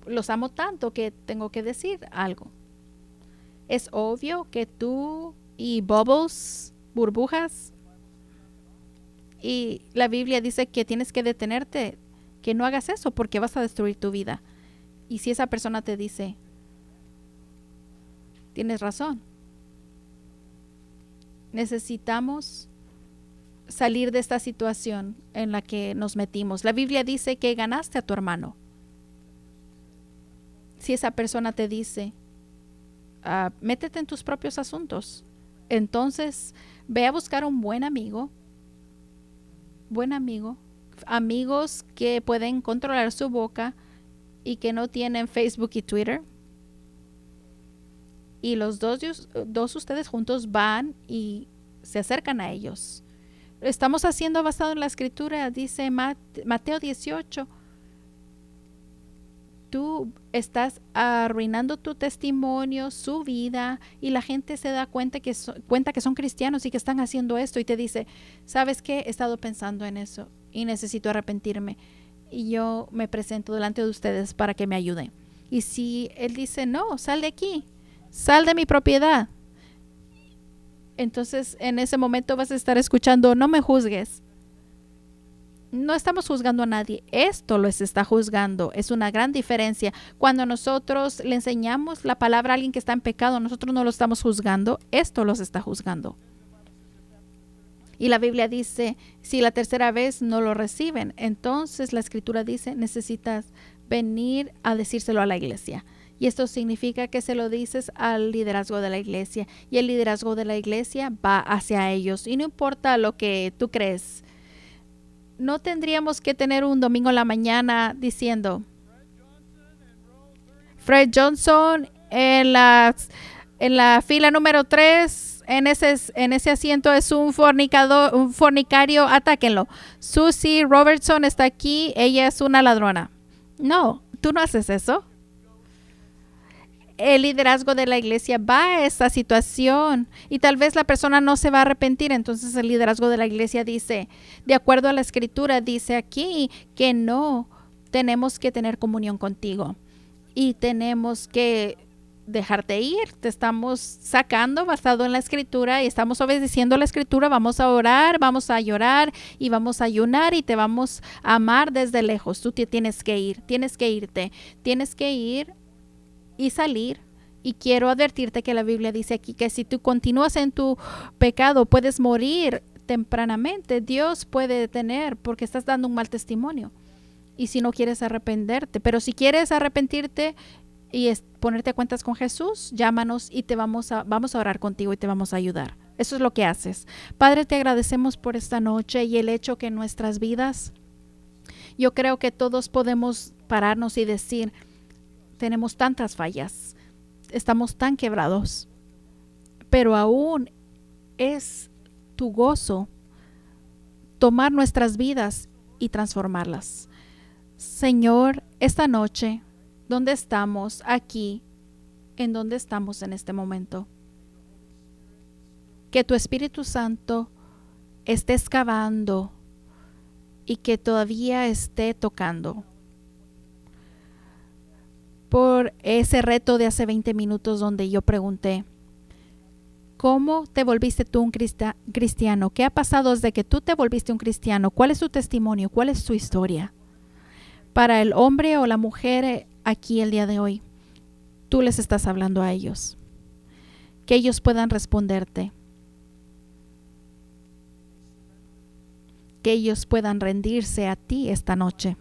Los amo tanto que tengo que decir algo. Es obvio que tú y Bubbles, burbujas, y la Biblia dice que tienes que detenerte, que no hagas eso porque vas a destruir tu vida. Y si esa persona te dice, tienes razón, necesitamos salir de esta situación en la que nos metimos. La Biblia dice que ganaste a tu hermano. Si esa persona te dice, métete en tus propios asuntos, entonces ve a buscar un buen amigo, amigos que pueden controlar su boca y que no tienen Facebook y Twitter. Y los dos ustedes juntos van y se acercan a ellos. Estamos haciendo basado en la escritura, dice Mateo 18. Tú estás arruinando tu testimonio, su vida, y la gente se da cuenta que son cristianos y que están haciendo esto y te dice, ¿sabes qué? He estado pensando en eso y necesito arrepentirme. Y yo me presento delante de ustedes para que me ayuden. Y si él dice, no, sal de aquí, sal de mi propiedad, entonces en ese momento vas a estar escuchando, no me juzgues. No estamos juzgando a nadie, esto los está juzgando. Es una gran diferencia. Cuando nosotros le enseñamos la palabra a alguien que está en pecado, nosotros no lo estamos juzgando, esto los está juzgando. Y la Biblia dice, si la tercera vez no lo reciben, entonces la escritura dice, necesitas venir a decírselo a la iglesia. Y esto significa que se lo dices al liderazgo de la iglesia. Y el liderazgo de la iglesia va hacia ellos. Y no importa lo que tú crees. No tendríamos que tener un domingo en la mañana diciendo, Fred Johnson en la fila número 3, en ese asiento es un fornicario, atáquenlo. Susie Robertson está aquí, ella es una ladrona. No, tú no haces eso. El liderazgo de la iglesia va a esa situación y tal vez la persona no se va a arrepentir. Entonces el liderazgo de la iglesia dice, de acuerdo a la escritura, dice aquí que no tenemos que tener comunión contigo y tenemos que dejarte ir. Te estamos sacando basado en la escritura y estamos obedeciendo la escritura. Vamos a orar, vamos a llorar y vamos a ayunar y te vamos a amar desde lejos. Tú te tienes que ir, tienes que irte, tienes que ir y salir. Y quiero advertirte que la Biblia dice aquí que si tú continúas en tu pecado puedes morir tempranamente. Dios puede detener porque estás dando un mal testimonio. Y si no quieres arrepenterte, pero si quieres arrepentirte y ponerte a cuentas con Jesús, llámanos y vamos a orar contigo y te vamos a ayudar. Eso es lo que haces. Padre, te agradecemos por esta noche y el hecho que en nuestras vidas, yo creo que todos podemos pararnos y decir, tenemos tantas fallas, estamos tan quebrados, pero aún es tu gozo tomar nuestras vidas y transformarlas. Señor, esta noche, ¿dónde estamos aquí? ¿En dónde estamos en este momento? Que tu Espíritu Santo esté excavando y que todavía esté tocando. Por ese reto de hace 20 minutos donde yo pregunté, ¿cómo te volviste tú un cristiano? ¿Qué ha pasado desde que tú te volviste un cristiano? ¿Cuál es tu testimonio? ¿Cuál es tu historia? Para el hombre o la mujer aquí el día de hoy, tú les estás hablando a ellos. Que ellos puedan responderte. Que ellos puedan rendirse a ti esta noche.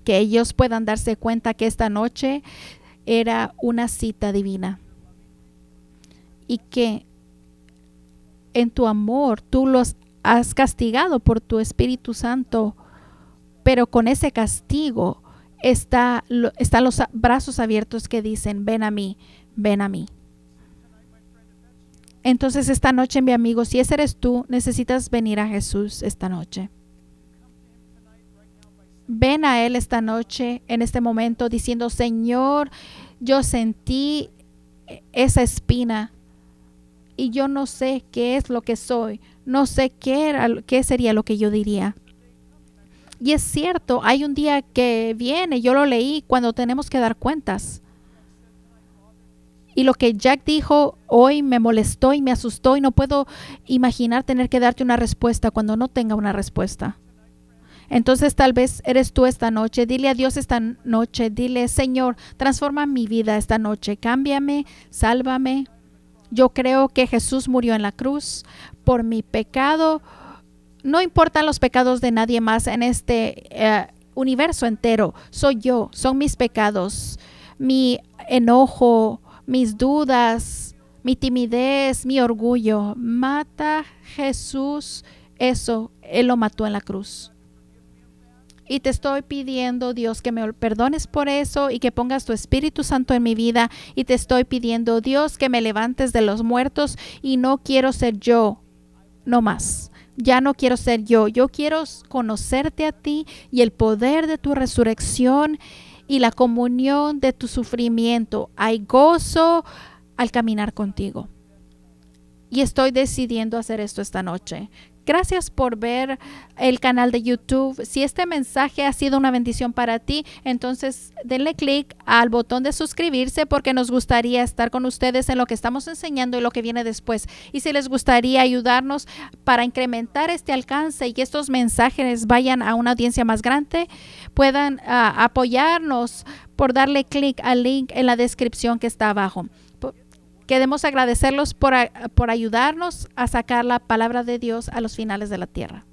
Que ellos puedan darse cuenta que esta noche era una cita divina. Y que en tu amor tú los has castigado por tu Espíritu Santo. Pero con ese castigo están los brazos abiertos que dicen, ven a mí, ven a mí. Entonces esta noche, mi amigo, si ese eres tú, necesitas venir a Jesús esta noche. Ven a Él esta noche, en este momento, diciendo, Señor, yo sentí esa espina y yo no sé qué es lo que soy. No sé qué sería lo que yo diría. Y es cierto, hay un día que viene, yo lo leí, cuando tenemos que dar cuentas. Y lo que Jack dijo hoy me molestó y me asustó y no puedo imaginar tener que darte una respuesta cuando no tenga una respuesta. Entonces tal vez eres tú esta noche. Dile a Dios esta noche, dile, Señor, transforma mi vida esta noche, cámbiame, sálvame. Yo creo que Jesús murió en la cruz por mi pecado. No importan los pecados de nadie más en este universo entero. Soy yo, son mis pecados, mi enojo, mis dudas, mi timidez, mi orgullo. Mata Jesús eso. Él lo mató en la cruz. Y te estoy pidiendo, Dios, que me perdones por eso y que pongas tu Espíritu Santo en mi vida. Y te estoy pidiendo, Dios, que me levantes de los muertos y no quiero ser yo, no más. Ya no quiero ser yo. Yo quiero conocerte a ti y el poder de tu resurrección y la comunión de tu sufrimiento. Hay gozo al caminar contigo. Y estoy decidiendo hacer esto esta noche. Gracias por ver el canal de YouTube. Si este mensaje ha sido una bendición para ti, entonces denle clic al botón de suscribirse porque nos gustaría estar con ustedes en lo que estamos enseñando y lo que viene después. Y si les gustaría ayudarnos para incrementar este alcance y que estos mensajes vayan a una audiencia más grande, puedan apoyarnos por darle clic al link en la descripción que está abajo. Queremos agradecerlos por ayudarnos a sacar la palabra de Dios a los finales de la tierra.